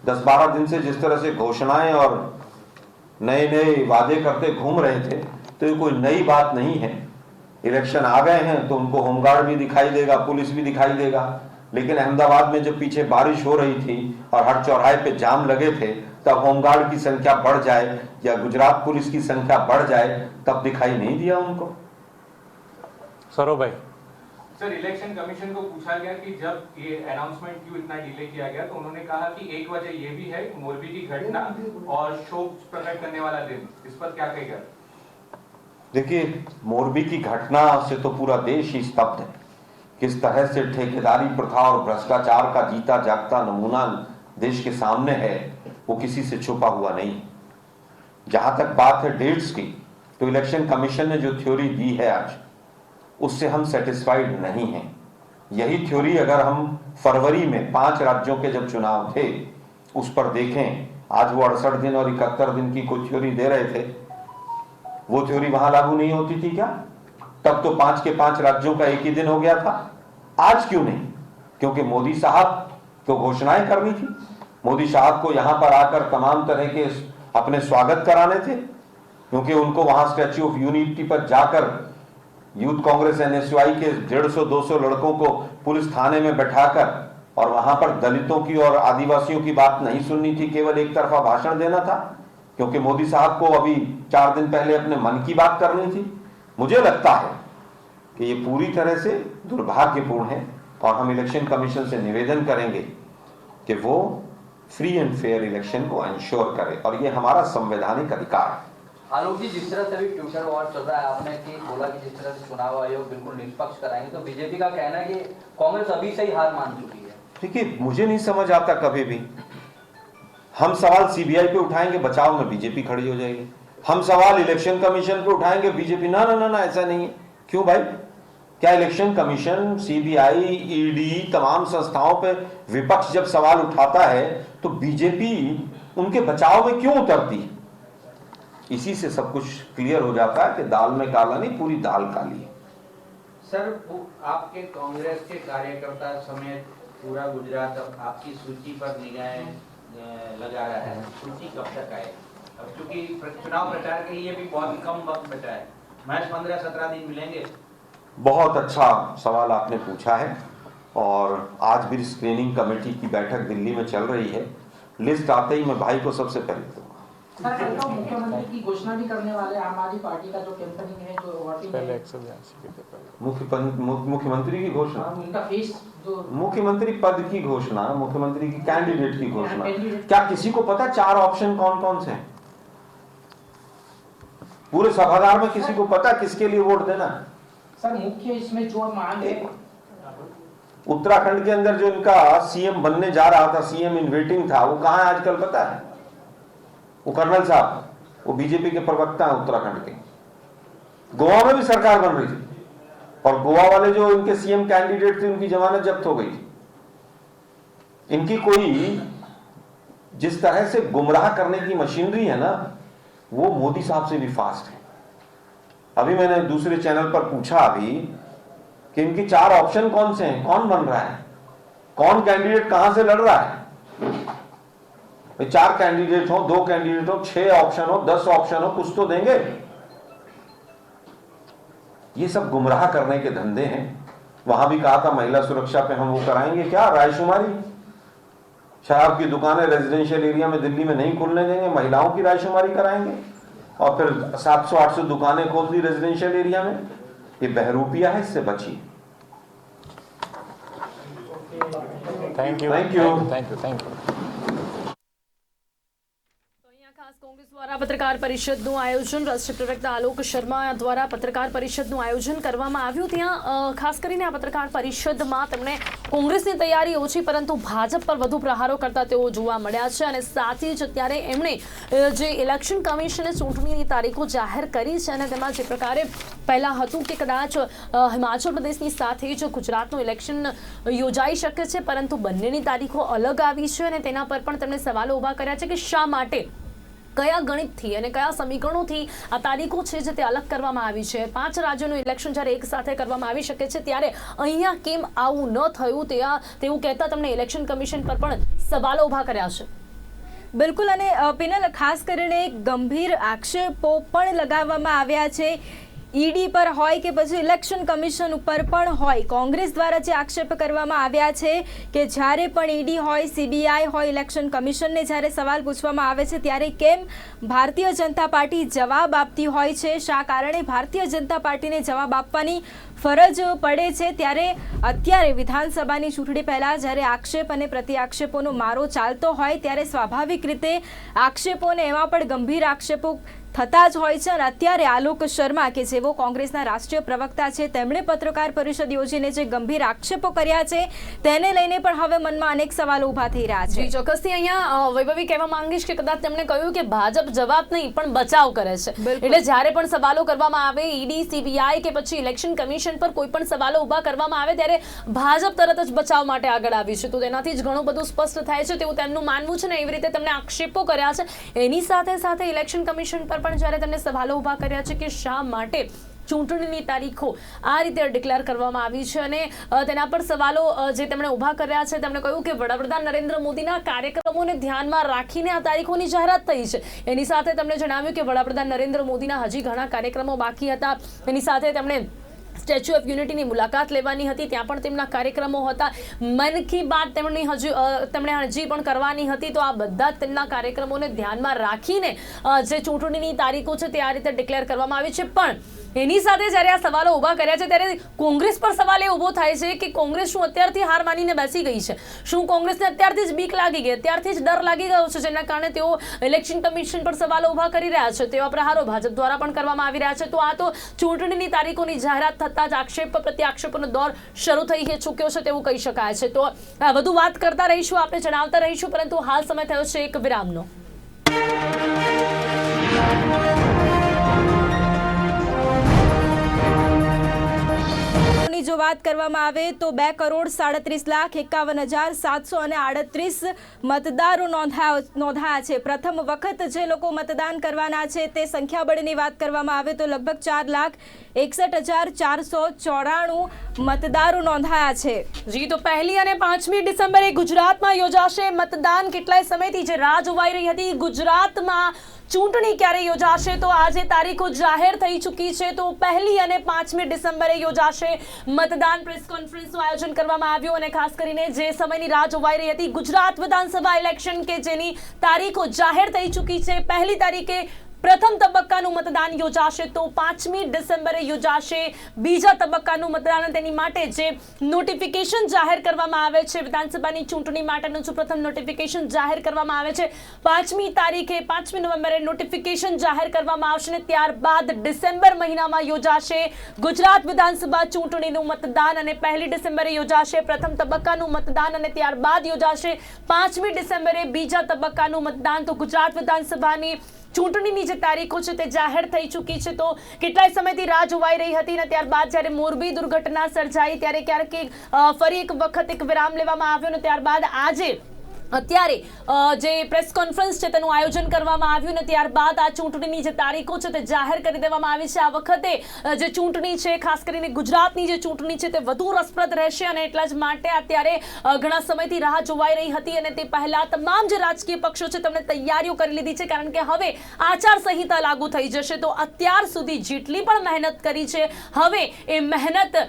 10-12 दिन से जिस तरह से घोषणाएं और नए नए वादे करते घूम रहे थे, तो ये कोई नई बात नहीं है। इलेक्शन आ गए हैं तो उनको होमगार्ड भी दिखाई देगा, पुलिस भी दिखाई देगा। लेकिन अहमदाबाद में जब पीछे बारिश हो रही थी और हर चौराहे पे जाम लगे थे, तब होमगार्ड की संख्या बढ़ जाए या गुजरात पुलिस की संख्या बढ़ जाए, तब दिखाई नहीं दिया उनको। सरो भाई सर, इलेक्शन कमीशन को पूछा गया कि जब ये अनाउंसमेंट क्यों इतना डिले किया गया, तो उन्होंने कहा कि एक वजह ये भी है मोरबी की घटना और शोक प्रकट करने वाला दिन, इस पर क्या कहेगा? देखिए, मोरबी की घटना से तो पूरा देश ही स्तब्ध है। किस तरह से ठेकेदारी प्रथा और भ्रष्टाचार का जीता जागता नमूना देश के सामने है, वो किसी से छुपा हुआ नहीं। जहां तक बात है डेट्स की, तो इलेक्शन कमीशन ने जो थ्योरी दी है आज, उससे हम सेटिस्फाइड नहीं हैं। यही थ्योरी अगर हम फरवरी में 5 राज्यों के जब चुनाव थे उस पर देखें, आज वो 68 दिन और 71 दिन की कोई थ्योरी दे रहे थे, वो थ्योरी वहां लागू नहीं होती थी क्या? तब तो 5 के 5 राज्यों का एक ही दिन हो गया था। आज क्यों नहीं? क्योंकि मोदी साहब को घोषणाएं करनी थी, मोदी साहब को यहां पर आकर तमाम तरह के अपने स्वागत कराने थे, क्योंकि उनको वहां स्टैच्यू ऑफ यूनिटी पर जाकर यूथ कांग्रेस NSUI के 150-200 लड़कों को पुलिस थाने में बैठाकर और वहां पर दलितों की और आदिवासियों की बात नहीं सुननी थी, केवल एक तरफा भाषण देना था, क्योंकि मोदी साहब को अभी 4 दिन पहले अपने मन की बात करनी थी। मुझे लगता है कि ये पूरी तरह से दुर्भाग्यपूर्ण है और हम इलेक्शन कमीशन से निवेदन करेंगे कि वो फ्री एंड फेयर इलेक्शन को इंश्योर करे और ये हमारा संवैधानिक अधिकार है। आलोक जी, जिस तरह से भी ट्विटर वॉर चल रहा है, आपने कि बोला कि जिस तरह से चुनाव आयोग बिल्कुल निष्पक्ष कराएंगे, तो बीजेपी का कहना है कि कांग्रेस अभी से ही हार मान चुकी है। देखिए, मुझे नहीं समझ आता कभी भी। हम सवाल CBI पे उठाएंगे, बचाव में बीजेपी खड़ी हो जाएगी। हम सवाल इलेक्शन कमीशन पे उठाएंगे, बीजेपी ना ना ना ना ऐसा नहीं है। क्यों भाई? क्या इलेक्शन कमीशन, CBI, ED तमाम संस्थाओं पे विपक्ष जब सवाल उठाता है तो बीजेपी उनके बचाव में क्यों उतरती है? इसी से सब कुछ क्लियर हो जाता है कि दाल में काला नहीं, पूरी दाल काली है। सर, आपके कांग्रेस के कार्यकर्ता समेत पूरा गुजरात अब आपकी सूची पर निगाहें लगा रहा है। सूची कब तक आए? अब चूंकि चुनाव प्रचार के लिए भी बहुत कम वक्त बचा है, महज 15-17 दिन मिलेंगे। बहुत अच्छा सवाल आपने पूछा है और आज भी स्क्रीनिंग कमेटी की बैठक दिल्ली में चल रही है। लिस्ट आते ही मैं भाई को सबसे पहले दूंगा। सर कल तो मुख्यमंत्री की घोषणा भी करने वाले आम आदमी पार्टी का जो कैंपेनिंग है जो वोटिंग पहले है 182 के पहले मुख्यमंत्री की घोषणा, उनका फेस जो मुख्यमंत्री पद की घोषणा, मुख्यमंत्री की कैंडिडेट की घोषणा, कैंडिडेट। क्या किसी को पता 4 ऑप्शन कौन कौन से हैं? पूरे सभागार में किसी को पता किसके लिए वोट देना? सर मुख्य इसमें जो मांग है उत्तराखंड के अंदर जो इनका सीएम बनने जा रहा था, सीएम इन वेटिंग था, वो कहां है आजकल पता है? वो कर्नल साहब, वो बीजेपी के प्रवक्ता हैं उत्तराखंड के। गोवा में भी सरकार बन रही थी और गोवा वाले जो इनके सीएम कैंडिडेट थे उनकी जमानत जब्त हो गई थी। इनकी कोई जिस तरह से गुमराह करने की मशीनरी है ना, वो मोदी साहब से भी फास्ट है। अभी मैंने दूसरे चैनल पर पूछा अभी कि इनकी 4 ऑप्शन कौन से हैं, कौन बन रहा है, कौन कैंडिडेट कहां से लड़ रहा है। 4 कैंडिडेट हो, 2 कैंडिडेट हो, 6 ऑप्शन हो, 10 ऑप्शन हो, कुछ तो देंगे। ये सब गुमराह करने के धंधे हैं। वहां भी कहा था महिला सुरक्षा पे हम वो कराएंगे, क्या रायशुमारी, शराब की दुकानें रेजिडेंशियल एरिया में दिल्ली में नहीं खुलने देंगे, महिलाओं की रायशुमारी कराएंगे, और फिर 700-800 दुकानें खोल दी रेजिडेंशियल एरिया में। ये बहरूपिया है, इससे बचिए। Thank you Thank you. Thank you thank you. ખાસ કોંગ્રેસ દ્વારા પત્રકાર પરિષદનું આયોજન રાષ્ટ્રીય પ્રવક્તા આલોક શર્મા દ્વારા પત્રકાર પરિષદનું આયોજન કરવામાં આવ્યું। ત્યાં ખાસ કરીને આ પત્રકાર પરિષદમાં તેમણે કોંગ્રેસની તૈયારી ઓછી પરંતુ ભાજપ પર વધુ પ્રહારો કરતા તેઓ જોવા મળ્યા છે અને સાથે જ અત્યારે એમણે જે ઇલેક્શન કમિશને ચૂંટણીની તારીખો જાહેર કરી છે અને તેમાં જે પ્રકારે પહેલાં હતું કે કદાચ હિમાચલ પ્રદેશની સાથે જ ગુજરાતનું ઇલેક્શન યોજાઈ શકે છે પરંતુ બંનેની તારીખો અલગ આવી છે અને તેના પર પણ તેમણે સવાલો ઊભા કર્યા છે કે શા માટે, કયા ગણિતથી અને કયા સમીકરણોથી આ તારીખો છે જે તે અલગ કરવામાં આવી છે। 5 રાજ્યોનું ઇલેક્શન જ્યારે એક સાથે કરવામાં આવી શકે છે ત્યારે અહીંયા કેમ આવું ન થયું તેવું કહેતા તેમણે ઇલેક્શન કમિશન પર પણ સવાલો ઊભા કર્યા છે। બિલકુલ, અને પિનલ ખાસ કરીને ગંભીર આક્ષેપો પણ લગાવવામાં આવ્યા છે ઈડી પર હોય કે પછી ઇલેક્શન કમિશન ઉપર પણ હોય। કોંગ્રેસ દ્વારા જે આક્ષેપ કરવામાં આવ્યા છે કે જ્યારે પણ ઈડી હોય, સીબીઆઈ હોય, ઇલેક્શન કમિશનને જ્યારે સવાલ પૂછવામાં આવે છે ત્યારે કેમ ભારતીય જનતા પાર્ટી જવાબ આપતી હોય છે, શા કારણે ભારતીય જનતા પાર્ટીને જવાબ આપવાની ફરજ પડે છે। ત્યારે અત્યારે વિધાનસભાની ચૂંટણી પહેલાં જ્યારે આક્ષેપ અને પ્રતિ આક્ષેપોનો મારો ચાલતો હોય ત્યારે સ્વાભાવિક રીતે આક્ષેપોને એમાં પણ ગંભીર આક્ષેપો થતા જ હોય છે। અને અત્યારે આલોક શર્મા કે જેઓ કોંગ્રેસના રાષ્ટ્રીય પ્રવક્તા છે તેમણે પત્રકાર પરિષદ યોજીને જે ગંભીર આક્ષેપો કર્યા છે તેને લઈને પણ હવે મનમાં અનેક સવાલો ઊભા થઈ રહ્યા છે। જી ચોક્કસથી અહીંયા વૈભવી કહેવા માંગીશ કે કદાચ તેમણે કહ્યું કે ભાજપ જવાબ નહીં પણ બચાવ કરે છે, એટલે જ્યારે પણ સવાલો કરવામાં આવે ઈડી, સીબીઆઈ કે પછી ઇલેક્શન કમિશન પર કોઈ પણ સવાલો ઊભા કરવામાં આવે ત્યારે ભાજપ તરત જ બચાવ માટે આગળ આવી છે। તો તેનાથી જ ઘણું બધું સ્પષ્ટ થાય છે તેવું તેમનું માનવું છે ને એવી રીતે તેમણે આક્ષેપો કર્યા છે। એની સાથે સાથે ઇલેક્શન કમિશન પર પણ જ્યારે તેમણે સવાલો ઊભા કર્યા છે કે શા માટે ચૂંટણીની તારીખો આ રીતે ડિક્લેર કરવામાં આવી છે અને તેના પર સવાલો જે તેમણે ઊભા કર્યા છે। તેમણે કહ્યું કે વડાપ્રધાન નરેન્દ્ર મોદીના કાર્યક્રમોને ધ્યાનમાં રાખીને આ તારીખોની જાહેરાત થઈ છે। એની સાથે તેમણે જણાવ્યું કે વડાપ્રધાન નરેન્દ્ર મોદીના હજી ઘણા કાર્યક્રમો બાકી હતા। એની સાથે તેમણે સ્ટેચ્યુ ઓફ યુનિટીની મુલાકાત લેવાની હતી, ત્યાં પણ તેમના કાર્યક્રમો હતા। મન કી બાત તેમણે હજી પણ કરવાની હતી। તો આ બધા જ તેમના કાર્યક્રમોને ધ્યાનમાં રાખીને જે ચૂંટણીની તારીખો છે તે આ રીતે ડિક્લેર કરવામાં આવી છે। પણ એની સાથે જ્યારે આ સવાલો ઊભા કર્યા છે ત્યારે કોંગ્રેસ પર સવાલ એ ઊભો થાય છે કે કોંગ્રેસ શું અત્યારથી હાર માનીને બેસી ગઈ છે? શું કોંગ્રેસને અત્યારથી જ બીક લાગી ગઈ, અત્યારથી જ ડર લાગી ગયો છે જેના કારણે તેઓ ઇલેક્શન કમિશન પર સવાલો ઊભા કરી રહ્યા છે? તેવા પ્રહારો ભાજપ દ્વારા પણ કરવામાં આવી રહ્યા છે। તો આ તો ચૂંટણીની તારીખોની જાહેરાત થતાં જ આક્ષેપ પ્રતિ આક્ષેપોનો દોર શરૂ થઈ ચૂક્યો છે તેવું કહી શકાય છે। તો વધુ વાત કરતા રહીશું, આપણે જણાવતા રહીશું, પરંતુ હાલ સમય થયો છે એક વિરામનો। જો વાત કરવામાં આવે તો 2,37,51,738 મતદારો નોંધાયા છે। પ્રથમ વખત જે લોકો મતદાન કરવાના છે તે સંખ્યાબળની વાત કરવામાં આવે તો લગભગ 4,61,494 મતદારો નોંધાયા છે। જી, તો 1 અને 5મી ડિસેમ્બરે ગુજરાતમાં યોજાશે મતદાન। કેટલાય સમયથી જે રાહ જોવાઈ રહી હતી ગુજરાતમાં ચૂંટણી ક્યારે યોજાશે તો આજે તારીખો જાહેર થઈ ચૂકી છે તો 1 અને 5મી ડિસેમ્બરે યોજાશે મતદાન. પ્રેસ કોન્ફરન્સનું આયોજન કરવામાં આવ્યું અને ખાસ કરીને જે સમયની રાહ જોવાઈ રહી હતી ગુજરાત વિધાનસભા ઇલેક્શન કે જેની તારીખો જાહેર થઈ ચૂકી છે. 1 તારીખે પ્રથમ તબક્કાનું મતદાન યોજાશે તો 5મી ડિસેમ્બરે યોજાશે બીજા તબક્કાનું મતદાન. તેની માટે જે નોટિફિકેશન જાહેર કરવામાં આવે છે વિધાનસભાની ચૂંટણી માટેનું જો પ્રથમ નોટિફિકેશન જાહેર કરવામાં આવે છે 5મી તારીખે 5મી નવેમ્બરે નોટિફિકેશન જાહેર કરવામાં આવશે અને ત્યારબાદ ડિસેમ્બર મહિનામાં યોજાશે ગુજરાત વિધાનસભા ચૂંટણીનું મતદાન અને 1 ડિસેમ્બરે યોજાશે પ્રથમ તબક્કાનું મતદાન અને ત્યારબાદ યોજાશે 5મી ડિસેમ્બરે બીજા તબક્કાનું મતદાન. તો ગુજરાત વિધાનસભાની ચૂંટણીની જે તારીખો છે તે જાહેર થઈ ચૂકી છે તો કેટલાય સમયથી રાહ જોવાઈ રહી હતી અને ત્યારબાદ જ્યારે મોરબી દુર્ઘટના સર્જાઈ ત્યારે ક્યારેક ફરી એક વખત એક વિરામ લેવામાં આવ્યો અને ત્યારબાદ આજે અત્યારે જે પ્રેસ કોન્ફરન્સ છે તેનું આયોજન કરવામાં આવ્યું અને ત્યારબાદ આ ચૂંટણીની જે તારીખો છે તે જાહેર કરી દેવામાં આવી છે. આ વખતે જે ચૂંટણી છે ખાસ કરીને ગુજરાતની જે ચૂંટણી છે તે વધુ રસપ્રદ રહેશે અને એટલા જ માટે અત્યારે ઘણા સમયથી રાહ જોવાઈ રહી હતી અને તે પહેલા તમામ જે રાજકીય પક્ષો છે તેમણે તૈયારીઓ કરી લીધી છે કારણ કે હવે આચારસંહિતા લાગુ થઈ જશે તો અત્યાર સુધી જેટલી પણ મહેનત કરી છે હવે એ મહેનત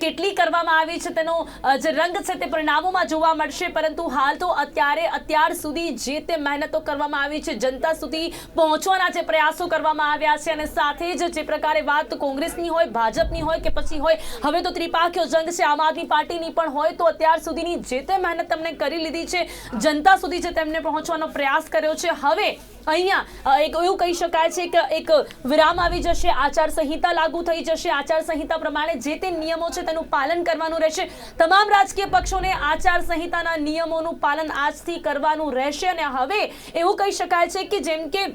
કેટલી કરવામાં આવી છે તેનો જે રંગ છે તે પરિણામોમાં જોવા મળશે. પરંતુ હાલ તો અત્યાર સુધી જે તે મહેનતો કરવામાં આવી છે જનતા સુધી પહોંચવાના જે પ્રયાસો કરવામાં આવ્યા છે અને સાથે જ જે પ્રકારે વાત કોંગ્રેસની હોય ભાજપની હોય કે પછી હોય હવે તો ત્રિપાખીયો જંગ છે આમ આદમી પાર્ટીની પણ હોય તો અત્યાર સુધીની જે તે મહેનત તેમણે કરી લીધી છે જનતા સુધી જે તેમને પહોંચવાનો પ્રયાસ કર્યો છે હવે અહીંયા એક એવું કહી શકાય છે કે એક વિરામ આવી જશે. આચારસંહિતા લાગુ થઈ જશે. આચારસંહિતા પ્રમાણે જે તે નિયમો છે તેનું પાલન કરવાનું રહેશે. તમામ રાજકીય પક્ષોને આચારસંહિતાના નિયમોનું પાલન આજથી કરવાનું રહેશે અને હવે એવું કહી શકાય છે કે જેમ કે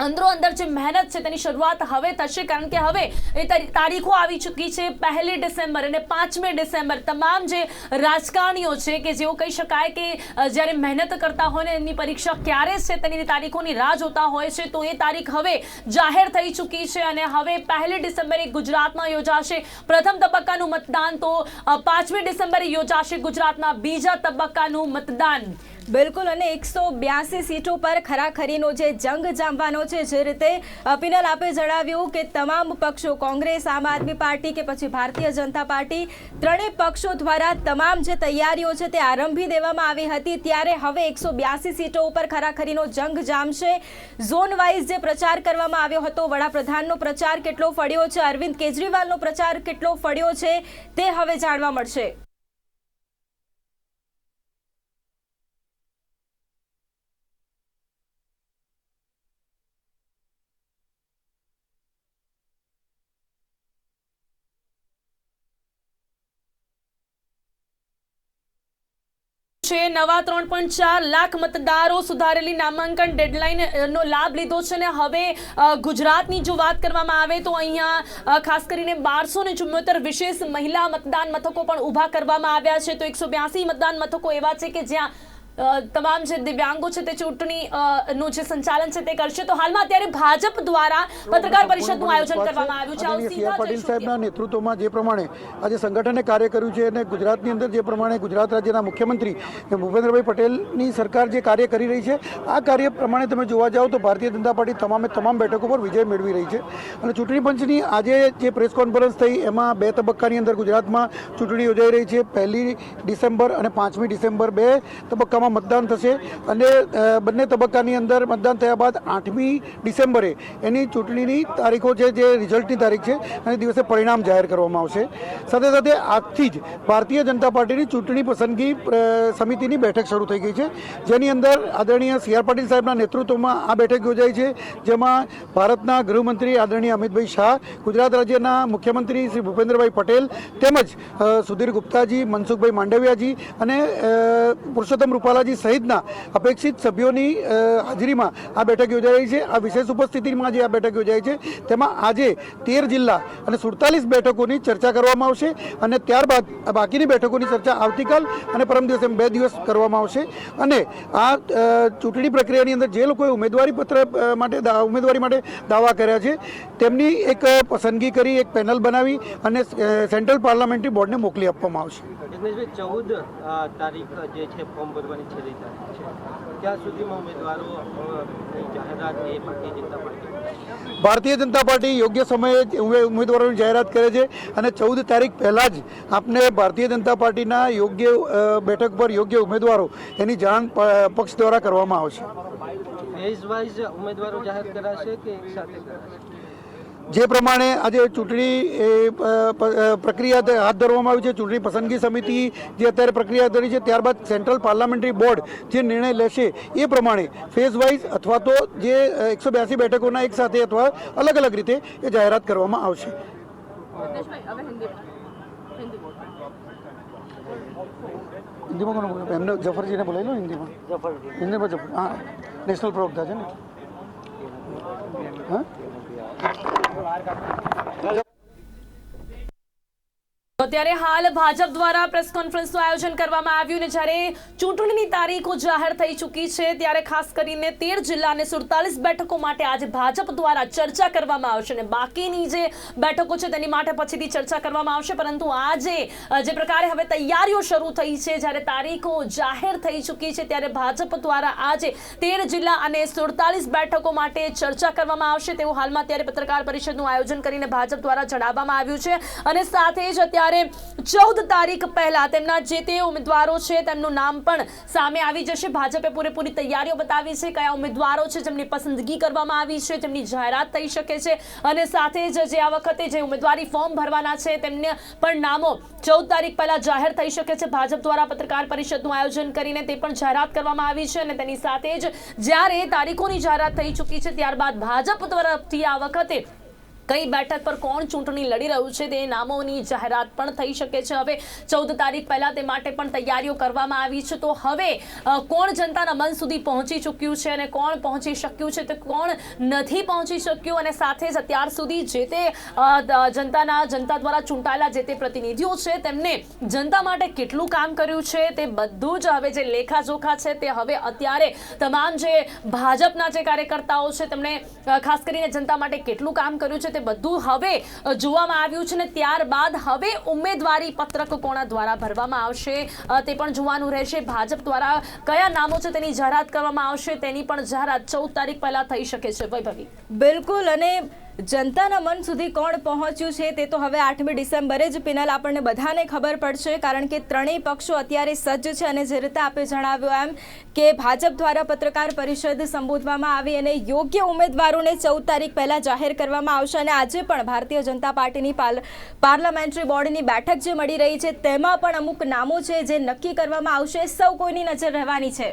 અંદરો અંદર જે મહેનત છે તેની શરૂઆત હવે થશે કારણ કે હવે એ તારીખો આવી ચૂકી છે 1 ડિસેમ્બર અને 5મી ડિસેમ્બર. તમામ જે રાજકારણીઓ છે કે જેઓ કહી શકાય કે જ્યારે મહેનત કરતા હોય ને એમની પરીક્ષા ક્યારે છે તેની તારીખોની રાહ જોતા હોય છે તો એ તારીખ હવે જાહેર થઈ ચૂકી છે અને હવે 1 ડિસેમ્બરે ગુજરાતમાં યોજાશે પ્રથમ તબક્કાનું મતદાન તો 5મી ડિસેમ્બરે યોજાશે ગુજરાતમાં બીજા તબક્કાનું મતદાન. બિલકુલ અને 182 સીટો પર ખરાખરીનો જે જંગ જામવાનો છે જે રીતે પિનલ આપે જણાવ્યું કે તમામ પક્ષો કોંગ્રેસ આમ આદમી પાર્ટી કે પછી ભારતીય જનતા પાર્ટી ત્રણેય પક્ષો દ્વારા તમામ જે તૈયારીઓ છે તે આરંભી દેવામાં આવી હતી ત્યારે હવે 182 સીટો ઉપર ખરાખરીનો જંગ જામશે. ઝોન વાઇઝ જે પ્રચાર કરવામાં આવ્યો હતો વડાપ્રધાનનો પ્રચાર કેટલો ફળ્યો છે અરવિંદ કેજરીવાલનો પ્રચાર કેટલો ફળ્યો છે તે હવે જાણવા મળશે. નવા 3.4 લાખ મતદારો સુધારેલી નામાંકન ડેડલાઇનનો લાભ લીધો છે અને હવે ગુજરાતની જો વાત કરવામાં આવે તો અહીંયા ખાસ કરીને 1274 વિશેષ મહિલા મતદાન મથકો પણ ઊભા કરવામાં આવ્યા છે તો 182 મતદાન મથકો એવા છે કે જ્યાં તમામ જે દિવ્યાંગો છે તે ચૂંટણી નું જે સંચાલન છે તે કરશે. તો હાલમાં અત્યારે ભાજપ દ્વારા પત્રકાર પરિષદનું આયોજન કરવામાં આવ્યું છે. સી આર પાટીલ સાહેબના નેતૃત્વમાં જે પ્રમાણે આજે સંગઠને કાર્ય કર્યું છે અને ગુજરાતની અંદર જે પ્રમાણે ગુજરાત રાજ્યના મુખ્યમંત્રી ભૂપેન્દ્રભાઈ પટેલની સરકાર જે કાર્ય કરી રહી છે આ કાર્ય પ્રમાણે તમે જોવા જાઓ તો ભારતીય જનતા પાર્ટી તમામ બેઠકો પર વિજય મેળવી રહી છે અને ચૂંટણી પંચની આજે જે પ્રેસ કોન્ફરન્સ થઈ એમાં 2 તબક્કાની અંદર ગુજરાતમાં ચૂંટણી યોજાઈ રહી છે. 1 ડિસેમ્બર અને 5મી ડિસેમ્બર 2 તબક્કામાં મતદાન થશે અને બંને તબક્કાની અંદર મતદાન થયા બાદ 8મી ડિસેમ્બરે એની ચૂંટણીની તારીખો છે જે રિઝલ્ટની તારીખ છે અને દિવસે પરિણામ જાહેર કરવામાં આવશે. સાથે સાથે આજથી જ ભારતીય જનતા પાર્ટીની ચૂંટણી પસંદગી સમિતિની બેઠક શરૂ થઈ ગઈ છે જેની અંદર આદરણીય સી આર પાટીલ સાહેબના નેતૃત્વમાં આ બેઠક યોજાઈ છે જેમાં ભારતના ગૃહમંત્રી આદરણીય અમિતભાઈ શાહ, ગુજરાત રાજ્યના મુખ્યમંત્રી શ્રી ભૂપેન્દ્રભાઈ પટેલ તેમજ સુધીર ગુપ્તાજી, મનસુખભાઈ માંડવિયાજી અને પુરુષોત્તમ રૂપાલા સહિતના અપેક્ષિત સભ્યોની હાજરીમાં આ બેઠક યોજાઈ રહી છે. આ વિશેષ ઉપસ્થિતિમાં જે આ બેઠક યોજાઈ છે તેમાં આજે 13 જિલ્લા અને 47 બેઠકોની ચર્ચા કરવામાં આવશે અને ત્યારબાદ બાકીની બેઠકોની ચર્ચા આવતીકાલ અને પરમ દિવસે 2 દિવસ કરવામાં આવશે અને આ ચૂંટણી પ્રક્રિયાની અંદર જે લોકોએ ઉમેદવારી માટે દાવા કર્યા છે તેમની એક પસંદગી કરી એક પેનલ બનાવી અને સેન્ટ્રલ પાર્લામેન્ટરી બોર્ડને મોકલી આપવામાં આવશે. 14 તારીખ જે છે ફોર્મ ભરવાની છેલ્લી તારીખ છે અત્યાર સુધીમાં ઉમેદવારો જાહેરાત એ ભારતીય જનતા પાર્ટી ભારતીય જનતા પાર્ટી યોગ્ય સમયે ઉમેદવારોની જાહેરાત કરે છે અને 14 તારીખ પહેલાં જ આપને ભારતીય જનતા પાર્ટીના યોગ્ય બેઠક પર યોગ્ય ઉમેદવારો એની જાણ પક્ષ દ્વારા કરવામાં આવશે. ફેઝ વાઇઝ ઉમેદવારો જાહેર કરાશે કે એક સાથે કરાશે? જે પ્રમાણે આજે ચૂંટણી પ્રક્રિયા હાથ ધરવામાં આવી છે, ચૂંટણી પસંદગી સમિતિ જે અત્યારે પ્રક્રિયા ધરી છે, ત્યારબાદ સેન્ટ્રલ પાર્લામેન્ટરી બોર્ડ જે નિર્ણય લેશે એ પ્રમાણે ફેઝ વાઇઝ અથવા તો જે 182 બેઠકોના એક સાથે અથવા અલગ અલગ રીતે એ જાહેરાત કરવામાં આવશે. હિન્દીમાં કોણ બોલે? એમને જફરજીને બોલાવી લો હિન્દીમાં. હિન્દીમાં જફર, હા, નેશનલ પ્રવક્તા છે ને. હા, અત્યારે હાલ ભાજપ દ્વારા પ્રેસ કોન્ફરન્સનું આયોજન કરવામાં આવ્યું ને જ્યારે ચૂંટણીની તારીખો જાહેર થઈ ચૂકી છે ત્યારે ખાસ કરીને 13 જિલ્લા અને 47 બેઠકો માટે આજે ભાજપ દ્વારા ચર્ચા કરવામાં આવશે અને બાકીની જે બેઠકો છે તેની માટે પછીથી ચર્ચા કરવામાં આવશે. પરંતુ આજે જે પ્રકારે હવે તૈયારીઓ શરૂ થઈ છે, જ્યારે તારીખો જાહેર થઈ ચૂકી છે ત્યારે ભાજપ દ્વારા આજે 13 જિલ્લા અને 47 બેઠકો માટે ચર્ચા કરવામાં આવશે તેવું હાલમાં અત્યારે પત્રકાર પરિષદનું આયોજન કરીને ભાજપ દ્વારા જણાવવામાં આવ્યું છે. અને સાથે જ અત્યારે 14 તારીખ પહેલા તેમના જે તે ઉમેદવારો છે તેમનું નામ પણ સામે આવી જશે. ભાજપે પૂરેપૂરી તૈયારીઓ બતાવી છે, કયા ઉમેદવારો છે જેમની પસંદગી કરવામાં આવી છે, તેમની જાહેરાત થઈ શકે છે અને સાથે જ જે આ વખતે જે ઉમેદવારી ફોર્મ ભરવાના છે તેમને પણ નામો 14 તારીખ પહેલા જાહેર થઈ શકે છે. ભાજપ દ્વારા પત્રકાર પરિષદનું આયોજન કરીને તે પણ જાહેરાત કરવામાં આવી છે અને તેની સાથે જ જ્યારે તારીખોની જાહેરાત થઈ ચૂકી છે ત્યારબાદ ભાજપ તરફથી આ વખતે કઈ બેઠક પર કોણ ચૂંટણી લડી રહ્યું છે તે નામોની જાહેરાત પણ થઈ શકે છે. હવે 14 તારીખ પહેલા તે માટે પણ તૈયારીઓ કરવામાં આવી છે. તો હવે કોણ જનતાના મન સુધી પહોંચી ચૂક્યું છે અને કોણ પહોંચી શક્યું છે, તે કોણ નથી પહોંચી શક્યું અને સાથે જ અત્યાર સુધી જે તે જનતા દ્વારા ચૂંટાયેલા જે તે પ્રતિનિધિઓ છે તેમને જનતા માટે કેટલું કામ કર્યું છે તે બધું જ હવે જે લેખાજોખા છે તે હવે અત્યારે તમામ જે ભાજપના જે કાર્યકર્તાઓ છે તેમણે ખાસ કરીને જનતા માટે કેટલું કામ કર્યું છે તે બધું હવે જોવામાં આવ્યું છે ને ત્યારબાદ હવે ઉમેદવારી પત્રક કોના દ્વારા ભરવામાં આવશે તે પણ જોવાનું રહેશે. ભાજપ દ્વારા કયા નામો છે તેની જાહેરાત કરવામાં આવશે તેની પણ જાહેરાત 14 તારીખ પહેલા થઈ શકે છે. વૈભવી, બિલકુલ. અને જનતાના મન સુધી કોણ પહોંચ્યું છે તે તો હવે 8મી ડિસેમ્બરે જ પિનલ આપણને બધાને ખબર પડશે, કારણ કે ત્રણેય પક્ષો અત્યારે સજ્જ છે અને જે રીતે આપે જણાવ્યું એમ કે ભાજપ દ્વારા પત્રકાર પરિષદ સંબોધવામાં આવી અને યોગ્ય ઉમેદવારોને 14 તારીખ પહેલા જાહેર કરવામાં આવશે. અને આજે પણ ભારતીય જનતા પાર્ટીની પાર્લામેન્ટરી બોર્ડની બેઠક જે મળી રહી છે તેમાં પણ અમુક નામો છે જે નક્કી કરવામાં આવશે. સૌ કોઈની નજર રહેવાની છે.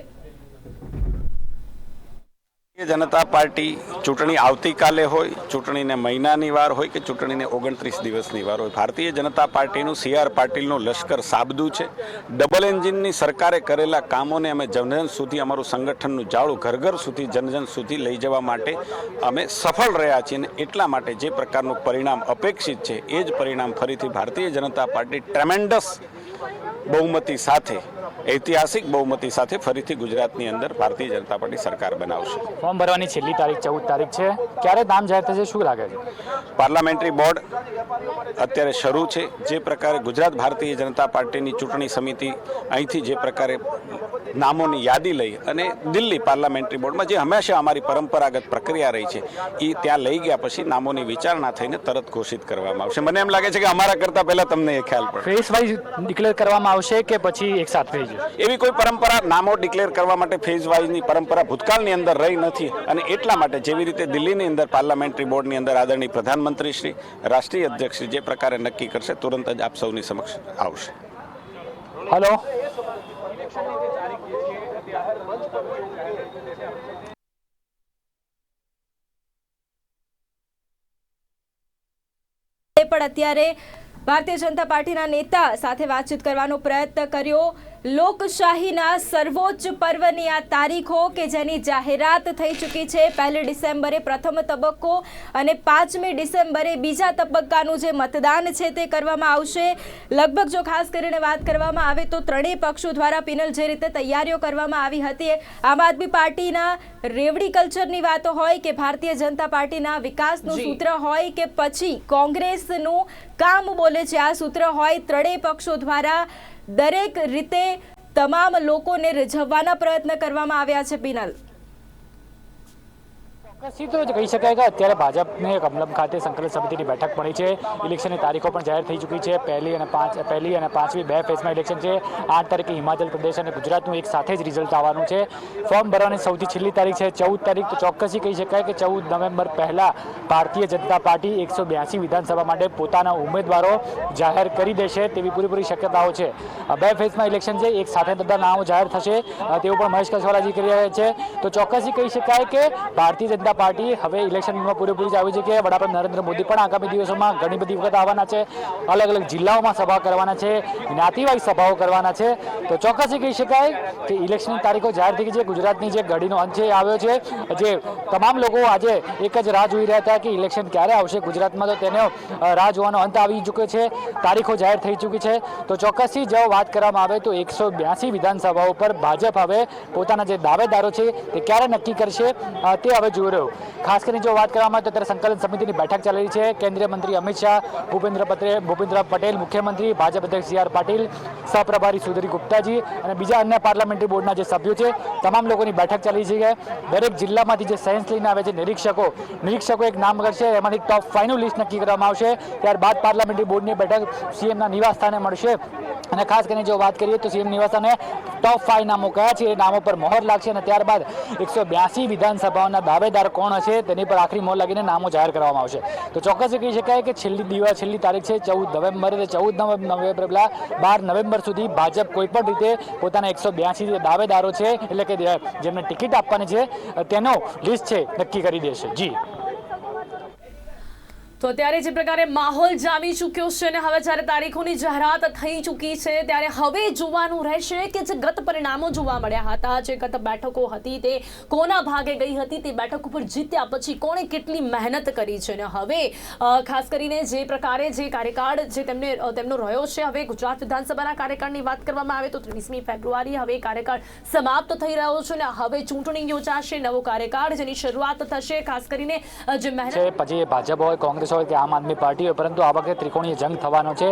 જનતા પાર્ટી ચૂંટણી આવતીકાલે હોય, ચૂંટણીને મહિનાની વાર હોય કે ચૂંટણીને 29 દિવસની વાર હોય, ભારતીય જનતા પાર્ટીનું CR પાટીલનું લશ્કર સાબદું છે. ડબલ એન્જિનની સરકારે કરેલા કામોને અમે જનજન સુધી, અમારું સંગઠનનું જાળું ઘર ઘર સુધી જનજન સુધી લઈ જવા માટે અમે સફળ રહ્યા છીએ અને એટલા માટે જે પ્રકારનું પરિણામ અપેક્ષિત છે એ જ પરિણામ ફરીથી ભારતીય જનતા પાર્ટી ટ્રેમેન્ડસ બહુમતી સાથે, ઐતિહાસિક બહુમતી સાથે ફરીથી ગુજરાતની અંદર ભારતીય જનતા પાર્ટી સરકાર બનાવશે. ફોર્મ ભરવાની છેલ્લી તારીખ 14 તારીખ છે, ક્યારે નામ જાહેર થશે, શું લાગે છે? પાર્લામેન્ટરી બોર્ડ અત્યારે શરૂ છે. જે પ્રકારે ગુજરાત ભારતીય જનતા પાર્ટીની ચૂંટણી સમિતિ અહીંથી જે પ્રકારે નામોની યાદી લઈ અને દિલ્હી પાર્લામેન્ટરી બોર્ડમાં જે હંમેશા અમારી પરંપરાગત પ્રક્રિયા રહી છે એ ત્યાં લઈ ગયા પછી નામોની વિચારણા થઈને તરત ઘોષિત કરવામાં આવશે. મને એમ લાગે છે કે અમારા કરતાં પહેલા તમને એ ખ્યાલ પડે. ફેઝ વાઇઝ ડિક્લેર કરવામાં આવશે કે પછી એક સાથે થઈ જશે? એવી કોઈ પરંપરા નામો ડિક્લેર કરવા માટે ફેઝ વાઇઝની પરંપરા ભૂતકાળની અંદર રહી નથી અને એટલા માટે જેવી રીતે દિલ્હીની અંદર પાર્લામેન્ટરી બોર્ડની અંદર આદરણીય પ્રધાનમંત્રી શ્રી, રાષ્ટ્રીય અધ્યક્ષ શ્રી જે પ્રકારે નક્કી કરશે તુરંત જ આપ સૌની સમક્ષ આવશે. હેલો, પણ અત્યારે ભારતીય જનતા પાર્ટીના નેતા સાથે વાતચીત કરવાનો પ્રયત્ન કર્યો. લોકશાહીના સર્વોચ્ચ પર્વની આ તારીખો કે જેની જાહેરાત થઈ ચૂકી છે. 1 ડિસેમ્બરે પ્રથમ તબક્કો અને 5મી ડિસેમ્બરે બીજા તબક્કાનું જે મતદાન છે તે કરવામાં આવશે. લગભગ જો ખાસ કરીને વાત કરવામાં આવે તો ત્રણેય પક્ષો દ્વારા પિનલ જે રીતે તૈયારીઓ કરવામાં આવી હતી, આમ આદમી પાર્ટીના રેવડી કલ્ચરની વાતો હોય કે ભારતીય જનતા પાર્ટીના વિકાસનું સૂત્ર હોય કે પછી કોંગ્રેસનું કામ બોલે છે આ સૂત્ર હોય, ત્રણેય પક્ષો દ્વારા દરેક રીતે તમામ લોકોને રીઝવવાના પ્રયત્ન કરવામાં આવ્યા છે. પિનલ, ચોક્કસથી તો કહી શકાય કે અત્યારે ભાજપને કમલમ ખાતે સંકલન સમિતિની બેઠક મળી છે. ઇલેક્શનની તારીખો પણ જાહેર થઈ ચૂકી છે. પહેલી અને 5મી 2 ફેઝમાં ઇલેક્શન છે. 8 તારીખે હિમાચલ પ્રદેશ અને ગુજરાતનું એક સાથે જ રિઝલ્ટ આવવાનું છે. ફોર્મ ભરવાની સૌથી છેલ્લી તારીખ છે 14 તારીખ. તો ચોક્કસથી કહી શકાય કે 14 નવેમ્બર પહેલા ભારતીય જનતા પાર્ટી 182 વિધાનસભા માટે પોતાના ઉમેદવારો જાહેર કરી દેશે તેવી પૂરેપૂરી શક્યતાઓ છે. 2 ફેઝમાં ઇલેક્શન છે, એક સાથે બધા નામો જાહેર થશે તેવું પણ મહેશ કસવાલાજી કરી રહ્યા છે. તો ચોક્કસથી કહી શકાય કે ભારતીય જનતા પાર્ટી હવે ઇલેક્શનમાં પૂરેપૂરી જ આવી છે કે વડાપ્રધાન નરેન્દ્ર મોદી પણ આગામી દિવસોમાં ઘણી બધી વખત આવવાના છે. અલગ અલગ જિલ્લાઓમાં સભા કરવાના છે, જ્ઞાતિવાઇઝ સભાઓ કરવાના છે. તો ચોક્કસથી કહી શકાય કે ઇલેક્શનની તારીખો જાહેર થઈ ગઈ છે. ગુજરાતની જે ઘડીનો અંત છે આવ્યો છે. જે તમામ લોકો આજે એક જ રાહ જોઈ રહ્યા હતા કે ઇલેક્શન ક્યારે આવશે ગુજરાતમાં, તો તેનો રાહ જોવાનો અંત આવી ચૂક્યો છે. તારીખો જાહેર થઈ ચૂકી છે. તો ચોક્કસથી જો વાત કરવામાં આવે તો 182 વિધાનસભાઓ પર ભાજપ હવે પોતાના જે દાવેદારો છે તે ક્યારે નક્કી કરશે તે હવે જોઈ રહ્યું. ખાસ કરીને જો વાત કરવામાં આવે તો ત્યારે સંકલન સમિતિની બેઠક ચાલી રહી છે. કેન્દ્રીય મંત્રી અમિત શાહ, ભૂપેન્દ્ર પટેલ મુખ્યમંત્રી, ભાજપ અધ્યક્ષ CR પાટીલ, સહપ્રભારી સુધીર ગુપ્તાજી અને બીજા અન્ય પાર્લામેન્ટરી બોર્ડના જે સભ્યો છે તમામ લોકોની બેઠક ચાલી રહી છે. દરેક જિલ્લામાંથી જે સાયન્સ લઈને આવે છે નિરીક્ષકો એક નામ કરશે, એમાંથી ટોપ 5 નું લિસ્ટ નક્કી કરવામાં આવશે. ત્યારબાદ પાર્લામેન્ટરી બોર્ડની બેઠક CMના નિવાસ સ્થાને મળશે. અને ખાસ કરીને જો વાત કરીએ તો CM નિવાસસ્થાને ટોપ 5 નામો કયા છે એ નામો પર મોહર લાગશે અને ત્યારબાદ 182 વિધાનસભાઓના દાવેદાર કોણ હશે તેની પર આખરી મોહર લાગીને નામો જાહેર કરવામાં આવશે. તો ચોક્કસ કહી શકાય કે છેલ્લી તારીખ છે 14 નવેમ્બરે. 14 નવેમ્બર 12 નવેમ્બર સુધી ભાજપ કોઈ પણ રીતે પોતાના 182 દાવેદારો છે એટલે કે જેમને ટિકિટ આપવાની છે તેનો લિસ્ટ છે નક્કી કરી દેશે. જી, તો અત્યારે જે પ્રકારે માહોલ જામી ચૂક્યો છે અને હવે જ્યારે તારીખોની જાહેરાત થઈ ચૂકી છે ત્યારે હવે જોવાનું રહેશે કે જે ગત પરિણામો જોવા મળ્યા હતા, જે ગત બેઠકો હતી તે કોના ભાગે ગઈ હતી, તે બેઠક ઉપર જીત્યા પછી કોણે કેટલી મહેનત કરી છે. અને હવે ખાસ કરીને જે પ્રકારે જે કાર્યકાળ જે તેમનો રહ્યો છે, હવે ગુજરાત વિધાનસભાના કાર્યકાળની વાત કરવામાં આવે તો 23મી ફેબ્રુઆરી હવે કાર્યકાળ સમાપ્ત થઈ રહ્યો છે અને હવે ચૂંટણી યોજાશે, નવો કાર્યકાળ જેની શરૂઆત થશે. ખાસ કરીને જે મહેનત પછી ભાજપ હોય, કોંગ્રેસ હોય કે આમ આદમી પાર્ટી હોય, પરંતુ આ વખતે ત્રિકોણીય જંગ થવાનો છે.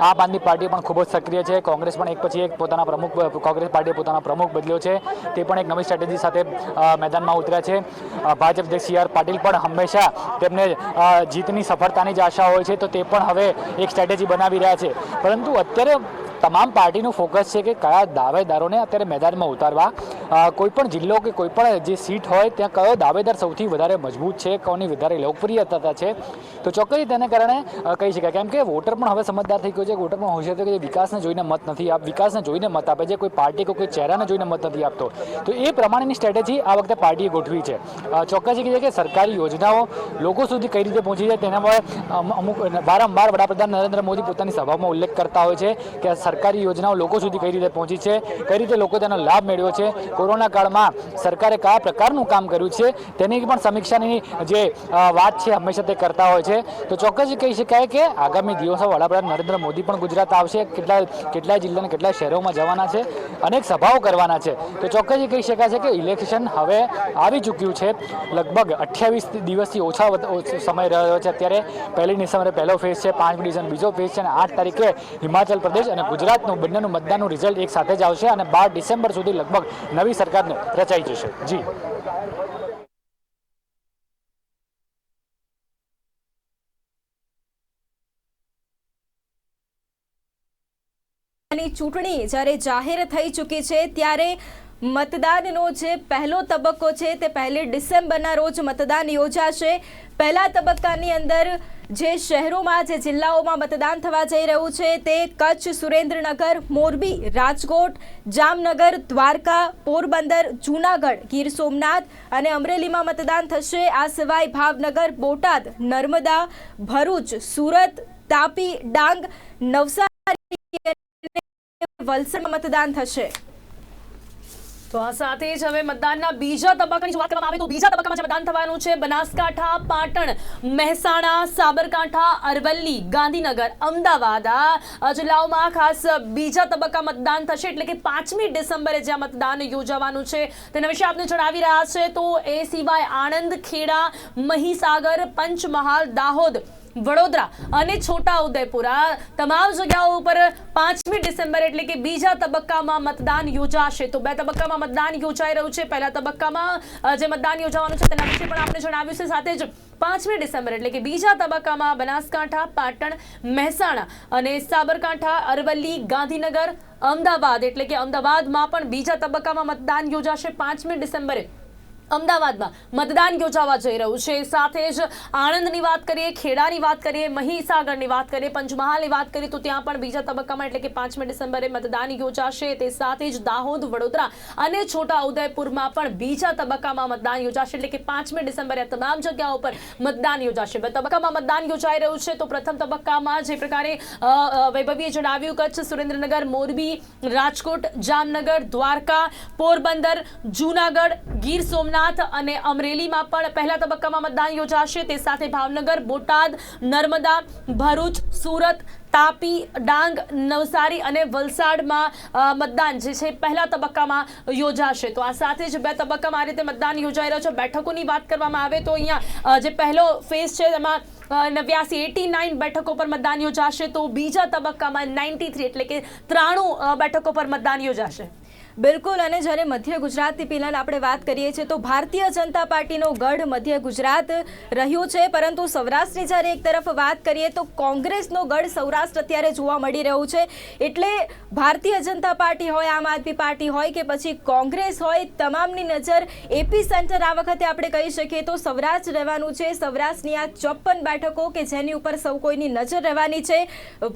આમ આદમી પાર્ટી પણ ખૂબ જ સક્રિય છે. કોંગ્રેસ પણ એક પછી એક પોતાના કોંગ્રેસ પાર્ટીએ પોતાના પ્રમુખ બદલ્યો છે. તે પણ એક નવી સ્ટ્રેટેજી સાથે મેદાનમાં ઉતર્યા છે. ભાજપ અધ્યક્ષ CR પાટીલ પણ હંમેશા તેમને જીતની સફળતાની જ આશા હોય છે, તો તે પણ હવે એક સ્ટ્રેટેજી બનાવી રહ્યા છે. પરંતુ અત્યારે તમામ પાર્ટીનું ફોકસ છે કે કયા દાવેદારોને અત્યારે મેદાનમાં ઉતારવા. કોઈ પણ જિલ્લો કે કોઈ પણ જે સીટ હોય ત્યાં કયો દાવેદાર સૌથી વધારે મજબૂત છે, કોની વધારે લોકપ્રિયતા છે. તો ચોક્કસ તેને કારણે કહી શકાય, કેમ કે વોટર પણ હવે સમજદાર થઈ ગયો છે. વોટર પણ હોશિયાર છે કે વિકાસને જોઈને મત નથી વિકાસને જોઈને મત આપે છે, કોઈ પાર્ટી કે કોઈ ચહેરાને જોઈને મત નથી આપતો. તો એ પ્રમાણેની સ્ટ્રેટેજી આ વખતે પાર્ટીએ ગોઠવી છે. ચોક્કસ કહે છે કે સરકારી યોજનાઓ લોકો સુધી કઈ રીતે પહોંચી જાય તેના પર અમુક વારંવાર વડાપ્રધાન નરેન્દ્ર મોદી પોતાની સભામાં ઉલ્લેખ કરતા હોય છે કે સરકારી યોજનાઓ લોકો સુધી કઈ રીતે પહોંચી છે, કઈ રીતે લોકો તેનો લાભ મેળવ્યો છે, કોરોના કાળમાં સરકારે કયા પ્રકારનું કામ કર્યું છે તેની પણ સમીક્ષાની જે વાત છે હંમેશા તે કરતા હોય છે. તો ચોક્કસ કહી શકાય કે આગામી દિવસો વડાપ્રધાન નરેન્દ્ર મોદી પણ ગુજરાત આવશે. કેટલાય જિલ્લાના કેટલાય શહેરોમાં જવાના છે, અનેક સભાઓ કરવાના છે. તો ચોક્કસ કહી શકાય છે કે ઇલેક્શન હવે આવી ચૂક્યું છે. લગભગ 28 દિવસથી ઓછા સમય રહ્યો છે. અત્યારે 1 ડિસેમ્બરે પહેલો ફેઝ છે, 5 ડિસેમ્બર બીજો ફેઝ છે અને 8 તારીખે હિમાચલ પ્રદેશ અને ગુજરાતનું બંનેનું મતદાનનું રિઝલ્ટ એક સાથે જ આવશે અને 12 ડિસેમ્બર સુધી લગભગ નવી સરકારને રચાઈ જશે. જી, ચૂંટણી જ્યારે જાહેર થઈ ચૂકી છે ત્યારે મતદાનનો જે પહેલો તબક્કો છે તે 1 ડિસેમ્બરના રોજ મતદાન યોજાશે. પહેલા તબક્કાની અંદર જે શહેરોમાં જે જિલ્લાઓમાં મતદાન થવા જઈ રહ્યું છે તે કચ્છ, સુરેન્દ્રનગર, મોરબી, રાજકોટ, જામનગર, દ્વારકા, પોરબંદર, જૂનાગઢ, ગીર સોમનાથ અને અમરેલીમાં મતદાન થશે. આ સિવાય ભાવનગર, બોટાદ, નર્મદા, ભરૂચ, સુરત, તાપી, ડાંગ, નવસારી, વલસાડમાં મતદાન થશે. તો આ સાથે જ હવે મતદાનના બીજા તબક્કાની વાત કરવામાં આવે તો બીજા તબક્કામાં જે મતદાન થવાનું છે બનાસકાંઠા, પાટણ, મહેસાણા, સાબરકાંઠા, અરવલ્લી, ગાંધીનગર, અમદાવાદ આ જિલ્લાઓમાં ખાસ બીજા તબક્કા મતદાન થશે. એટલે કે 5મી ડિસેમ્બરે જ્યાં મતદાન યોજાવાનું છે તેના વિશે આપને જણાવી રહ્યા છે. તો એ સિવાય આણંદ, ખેડા, મહીસાગર, પંચમહાલ, દાહોદ, વડોદરા અને છોટાઉદેપુર આ તમામ જગ્યાઓ ઉપર 5મી ડિસેમ્બર એટલે કે બીજા તબક્કામાં મતદાન યોજાશે. તો 2 તબક્કામાં મતદાન યોજાઈ રહ્યું છે. પહેલા તબક્કામાં જે મતદાન યોજવાનું છે તેના વિશે પણ આપણે જણાવ્યું છે. સાથે જ 5મી ડિસેમ્બર એટલે કે બીજા તબક્કામાં બનાસકાંઠા, પાટણ, મહેસાણા અને સાબરકાંઠા, અરવલ્લી, ગાંધીનગર, અમદાવાદ એટલે કે અમદાવાદમાં પણ બીજા તબક્કામાં મતદાન યોજાશે. 5મી ડિસેમ્બરે અમદાવાદમાં મતદાન યોજાવા જઈ રહ્યું છે. સાથે જ આણંદની વાત કરીએ, ખેડાની વાત કરીએ, મહીસાગરની વાત કરીએ, પંચમહાલની વાત કરીએ તો ત્યાં પણ બીજા તબક્કામાં એટલે કે 5મી ડિસેમ્બરે મતદાન યોજાશે. તે સાથે જ દાહોદ, વડોદરા અને છોટાઉદેપુરમાં પણ બીજા તબક્કામાં મતદાન યોજાશે. એટલે કે 5મી ડિસેમ્બરે તમામ જગ્યાઓ પર મતદાન યોજાશે. 2 તબક્કામાં મતદાન યોજાઈ રહ્યું છે. તો પ્રથમ તબક્કામાં જે પ્રકારે વૈભવીએ જણાવ્યું, કચ્છ, સુરેન્દ્રનગર, મોરબી, રાજકોટ, જામનગર, દ્વારકા, પોરબંદર, જૂનાગઢ, ગીર સોમનાથ અને અમરેલીમાં પણ પહેલા તબક્કામાં મતદાન યોજાશે. તે સાથે ભાવનગર, બોટાદ, નર્મદા, ભરૂચ, સુરત, તાપી, ડાંગ, નવસારી અને વલસાડમાં મતદાન જે છે પહેલા તબક્કામાં યોજાશે. તો આ સાથે જ 2 તબક્કામાં આ રીતે મતદાન યોજાઈ રહ્યો છે. બેઠકોની વાત કરવામાં આવે તો અહીંયા જે પહેલો ફેઝ છે એમાં 89 બેઠકો પર મતદાન યોજાશે. તો બીજા તબક્કામાં 93 એટલે કે 93 બેઠકો પર મતદાન યોજાશે. બિલકુલ. અને જ્યારે મધ્ય ગુજરાતની પિનલ આપણે વાત કરીએ છીએ તો ભારતીય જનતા પાર્ટીનો ગઢ મધ્ય ગુજરાત રહ્યું છે, પરંતુ સૌરાષ્ટ્રની જ્યારે એક તરફ વાત કરીએ તો કોંગ્રેસનો ગઢ સૌરાષ્ટ્ર અત્યારે જોવા મળી રહ્યું છે. એટલે ભારતીય જનતા પાર્ટી હોય, આમ આદમી પાર્ટી હોય કે પછી કોંગ્રેસ હોય, તમામની નજર એપી સેન્ટર આ વખતે આપણે કહી શકીએ તો સૌરાષ્ટ્ર રહેવાનું છે. સૌરાષ્ટ્રની આ 54 બેઠકો કે જેની ઉપર સૌ કોઈની નજર રહેવાની છે.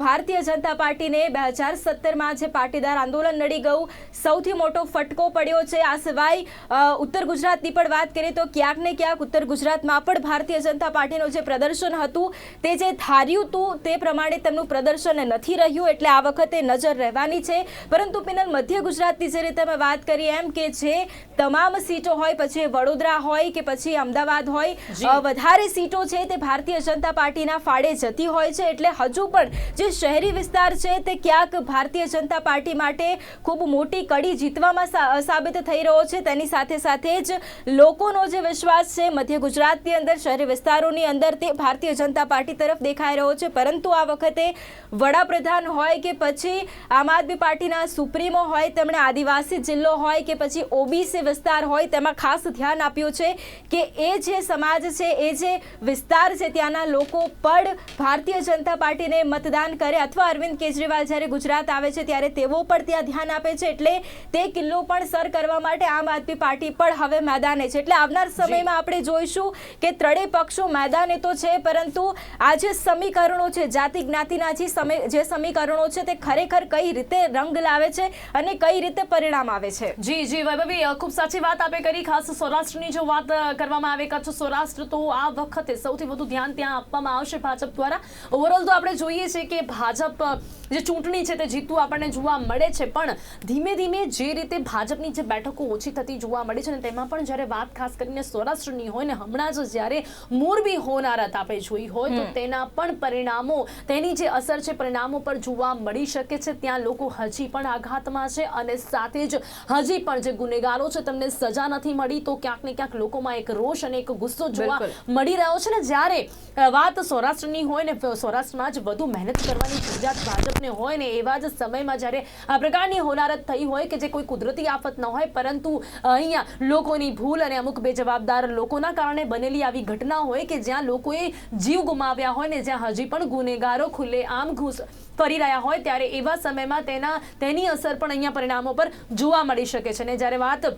ભારતીય જનતા પાર્ટીને 2017માં જે પાટીદાર આંદોલન નડી ગયું, સૌથી મોટો ફટકો પડ્યો છે. આ સિવાય ઉત્તર ગુજરાતની પણ વાત કરીએ તો ક્યાંક ને ક્યાંક ઉત્તર ગુજરાતમાં પણ ભારતીય જનતા પાર્ટીનું જે પ્રદર્શન હતું તે જે ધાર્યું હતું તે પ્રમાણે તેમનું પ્રદર્શન નથી રહ્યું. એટલે આ વખતે નજર રહેવાની છે. પરંતુ પિનલ, મધ્ય ગુજરાતની જે રીતે અમે વાત કરી એમ કે જે તમામ સીટો હોય, પછી વડોદરા હોય કે પછી અમદાવાદ હોય, વધારે સીટો છે તે ભારતીય જનતા પાર્ટીના ફાળે જતી હોય છે. એટલે હજુ પણ જે શહેરી વિસ્તાર છે તે ક્યાંક ભારતીય જનતા પાર્ટી માટે ખૂબ મોટી કડી જીતવામાં સાબિત થઈ રહ્યો છે. તેની સાથે સાથે જ લોકોનો જે વિશ્વાસ છે મધ્ય ગુજરાતની અંદર, શહેરી વિસ્તારોની અંદર, તે ભારતીય જનતા પાર્ટી તરફ દેખાઈ રહ્યો છે. પરંતુ આ વખતે વડાપ્રધાન હોય કે પછી આમ આદમી પાર્ટીના સુપ્રીમો હોય, તેમણે આદિવાસી જિલ્લો હોય કે પછી ઓબીસી વિસ્તાર હોય, તેમાં ખાસ ધ્યાન આપ્યું છે કે એ જે સમાજ છે, એ જે વિસ્તાર છે, ત્યાંના લોકો પણ ભારતીય જનતા પાર્ટીને મતદાન કરે. અથવા અરવિંદ કેજરીવાલ જ્યારે ગુજરાત આવે છે ત્યારે તેઓ પણ ત્યાં ધ્યાન આપે છે. એટલે તે કિલ્લો પણ સર કરવા માટે આમ આદમી પાર્ટી પણ હવે મેદાને છે. એટલે આવનાર સમયમાં આપણે જોઈશું કે ત્રણેય પક્ષો મેદાને તો છે, પરંતુ આ જે સમીકરણો છે, જાતિ જ્ઞાતિના જે સમીકરણો છે, તે ખરેખર કઈ રીતે રંગ લાવે છે અને કઈ રીતે પરિણામ આવે છે. જી વૈભવી, ખૂબ સાચી વાત આપે કરી. ખાસ સૌરાષ્ટ્રની જો વાત કરવામાં આવે, કચ્છ સૌરાષ્ટ્ર, તો આ વખતે સૌથી વધુ ધ્યાન ત્યાં આપવામાં આવશે ભાજપ દ્વારા. ઓવરઓલ તો આપણે જોઈએ છે કે ભાજપ જે ચૂંટણી છે તે જીતતું આપણને જોવા મળે છે, પણ ધીમે ધીમે જે રીતે ભાજપની જે બેઠકો ઓછી થતી જોવા મળી છે ને તેમાં પણ જ્યારે વાત ખાસ કરીને સૌરાષ્ટ્રની હોય ને હમણાં જ જ્યારે મોરબી હોનારત આપણે જોઈ હોય તો તેના પણ પરિણામો, તેની જે અસર છે પરિણામો પર જોવા મળી શકે છે. ત્યાં લોકો હજી પણ આઘાતમાં છે અને સાથે જ હજી પણ જે ગુનેગારો છે તેમને સજા નથી મળી. તો ક્યાંક ને ક્યાંક લોકોમાં એક રોષ અને એક ગુસ્સો જોવા મળી રહ્યો છે. ને જ્યારે વાત સૌરાષ્ટ્રની હોય ને સૌરાષ્ટ્રમાં જ વધુ મહેનત કરવાની જરૂરિયાત ભાજપને હોય ને એવા જ સમયમાં જ્યારે આ પ્રકારની હોનારત થઈ હોય કે જે કોઈ કુદરતી આફત ન હોય, પરંતુ અહીંયા લોકોની ભૂલ અને અમુક બેજવાબદાર લોકોના કારણે બનેલી આવી ઘટના હોય કે જ્યાં લોકોએ જીવ ગુમાવ્યા હોય ને જ્યાં હજી પણ ગુનેગારો ખુલ્લે આમ ઘૂસ ફરી રહ્યા હોય, ત્યારે એવા સમયમાં તેની અસર પણ અહીંયા પરિણામો પર જોવા મળી શકે છે. ને જ્યારે વાત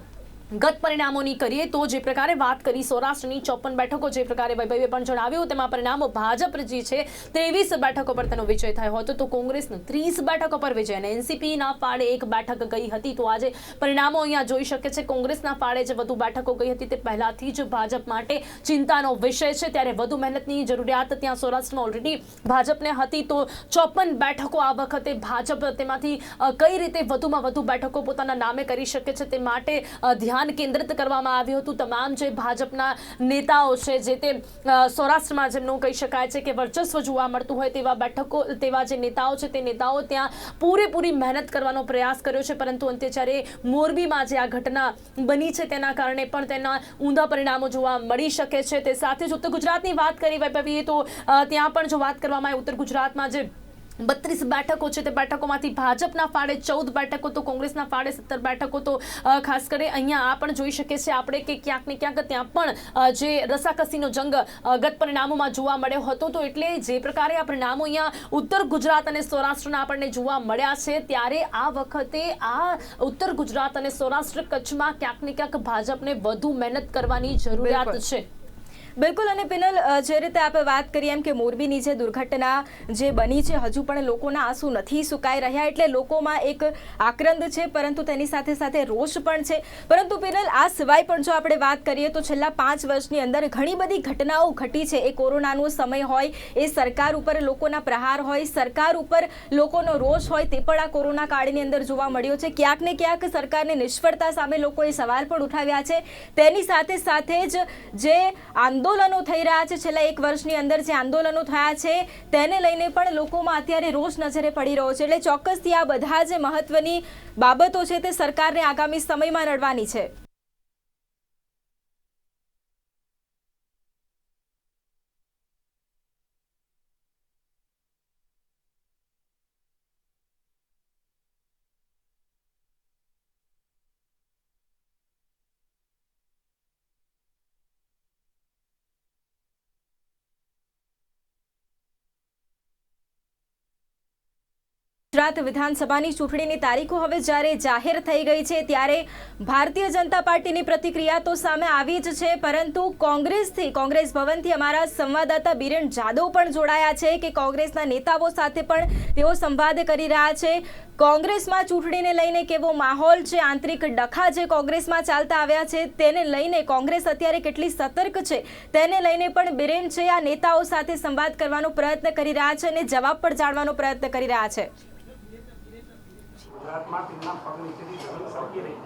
ગત પરિણામોની કરીએ તો જે પ્રકારે વાત કરી સૌરાષ્ટ્રની 54 બેઠકો, જે પ્રકારે વૈભવીએ પણ જણાવ્યું, તેમાં પરિણામો ભાજપ જે છે 23 બેઠકો પર તેનો વિજય થયો હતો, તો કોંગ્રેસનો 30 બેઠકો પર વિજય અને એનસીપીના ફાળે 1 બેઠક ગઈ હતી. તો આજે પરિણામો અહીંયા જોઈ શકે છે. કોંગ્રેસના ફાળે જે વધુ બેઠકો ગઈ હતી તે પહેલાથી જ ભાજપ માટે ચિંતાનો વિષય છે. ત્યારે વધુ મહેનતની જરૂરિયાત ત્યાં સૌરાષ્ટ્રમાં ઓલરેડી ભાજપને હતી. તો 54 બેઠકો આ વખતે ભાજપ તેમાંથી કઈ રીતે વધુમાં વધુ બેઠકો પોતાના નામે કરી શકે છે તે માટે ધ્યાન ધ્યાન કેન્દ્રિત કરવામાં આવ્યું હતું. તમામ જે ભાજપના નેતાઓ છે, જે તે સૌરાષ્ટ્રમાં જેમનું કહી શકાય છે કે વર્ચસ્વ જોવા મળતું હોય તેવા બેઠકો, તેવા જે નેતાઓ છે તે નેતાઓ ત્યાં પૂરેપૂરી મહેનત કરવાનો પ્રયાસ કર્યો છે. પરંતુ અંતે જ્યારે મોરબીમાં જે આ ઘટના બની છે તેના કારણે પણ તેના ઊંધા પરિણામો જોવા મળી શકે છે. તે સાથે જ ઉત્તર ગુજરાતની વાત કરી વૈભવીએ તો ત્યાં પણ જો વાત કરવામાં આવે, ઉત્તર ગુજરાતમાં જે 32 બેઠકો છે તે બેઠકોમાંથી ભાજપના ફાળે 14 બેઠકો તો કોંગ્રેસના ફાળે 17 બેઠકો તો ખાસ કરી અહીંયા આ પણ જોઈ શકીએ છીએ આપણે કે ક્યાંક ને ક્યાંક ત્યાં પણ જે રસાકસીનો જંગ ગત પરિણામોમાં જોવા મળ્યો હતો. તો એટલે જે પ્રકારે આ પરિણામો અહીંયા ઉત્તર ગુજરાત અને સૌરાષ્ટ્રના આપણને જોવા મળ્યા છે, ત્યારે આ વખતે આ ઉત્તર ગુજરાત અને સૌરાષ્ટ્ર કચ્છમાં ક્યાંક ને ક્યાંક ભાજપને વધુ મહેનત કરવાની જરૂરિયાત છે. બિલકુલ. અને પિનલ, જે રીતે આપણે વાત કરી એમ કે મોરબીની જે દુર્ઘટના જે બની છે, હજુ પણ લોકોના આંસુ નથી સુકાઈ રહ્યા, એટલે લોકોમાં એક આક્રંદ છે, પરંતુ તેની સાથે સાથે રોષ પણ છે. પરંતુ પિનલ, આ સિવાય પણ જો આપણે વાત કરીએ તો છેલ્લા 5 વર્ષની અંદર ઘણી બધી ઘટનાઓ ઘટી છે. એ કોરોનાનો સમય હોય, એ સરકાર ઉપર લોકોના પ્રહાર હોય, સરકાર ઉપર લોકોનો રોષ હોય, તે પણ આ કોરોના કાળની અંદર જોવા મળ્યો છે. ક્યાંક ને ક્યાંક સરકારની નિષ્ફળતા સામે લોકોએ સવાલ પણ ઉઠાવ્યા છે. તેની સાથે સાથે જ જે આંદોલનો થઈ રહ્યા છે, છેલ્લા 1 વર્ષની અંદર જે આંદોલનો થયા છે તેને લઈને પણ લોકોમાં અત્યારે રોષ નજરે પડી રહ્યો છે. એટલે ચોક્કસથી આ બધા જે મહત્વની બાબતો છે તે સરકારને આગામી સમયમાં લડવાની છે. ગુજરાત વિધાનસભાની ચૂંટણીની તારીખો હવે જ્યારે જાહેર થઈ ગઈ છે, ત્યારે ભારતીય જનતા પાર્ટીની પ્રતિક્રિયા તો સામે આવી જ છે, પરંતુ કોંગ્રેસ ભવનથી અમારા સંવાદદાતા બિરેન જાદવ પણ જોડાયા છે કે કોંગ્રેસના નેતાઓ સાથે પણ તેઓ સંવાદ કરી રહ્યા છે. કોંગ્રેસમાં ચૂંટણીને લઈને કેવો માહોલ છે, આંતરિક ડખા જે કોંગ્રેસમાં ચાલતા આવ્યા છે તેને લઈને કોંગ્રેસ અત્યારે કેટલી સતર્ક છે તેને લઈને પણ બિરેન છે આ નેતાઓ સાથે સંવાદ કરવાનો પ્રયત્ન કરી રહ્યા છે અને જવાબ પણ જાણવાનો પ્રયત્ન કરી રહ્યા છે. ગુજરાતમાં તેમના પગ નીચેથી જમીન સરકી રહી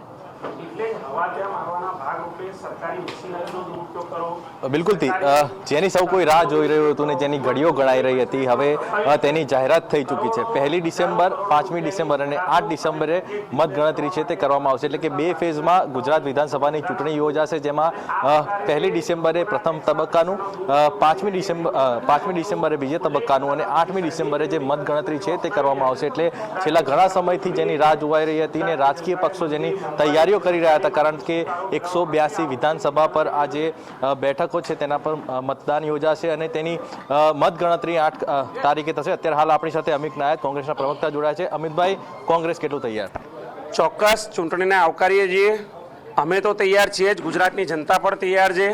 એટલે હવા ત્યાં મારવાના ભાગરૂપે સરકારી મશીનરીનો દુરુપયોગ કરો. બિલકુલ જેની સૌ કોઈ રાહ જોઈ રહ્યું હતું ને જેની ઘડીઓ ગણાઈ રહી હતી, હવે તેની જાહેરાત થઈ ચૂકી છે. 1 ડિસેમ્બર, 5મી ડિસેમ્બર અને 8 ડિસેમ્બરે મતગણતરી છે તે કરવામાં આવશે. એટલે કે 2 ફેઝમાં ગુજરાત વિધાનસભાની ચૂંટણી યોજાશે, જેમાં 1 ડિસેમ્બરે પ્રથમ તબક્કાનું, 5મી ડિસેમ્બરે બીજા તબક્કાનું અને 8મી ડિસેમ્બરે જે મતગણતરી છે તે કરવામાં આવશે. એટલે છેલ્લા ઘણા સમયથી જેની રાહ જોવાઈ રહી હતી ને રાજકીય પક્ષો જેની તૈયારીઓ કરી રહ્યા હતા, કારણ કે 182 વિધાનસભા પર આ જે બેઠકો છે તેના પર મતદાન યોજાશે અને તેની મતગણતરી 8 તારીખે થશે. અત્યારે હાલ આપણી સાથે અમિત નાયક, કોંગ્રેસના પ્રવક્તા જોડાયા છે. અમિતભાઈ, કોંગ્રેસ કેટલું તૈયાર? ચોક્કસ ચૂંટણીને આવકારીએ છીએ. અમે તો તૈયાર છીએ જ, ગુજરાતની જનતા પણ તૈયાર છે.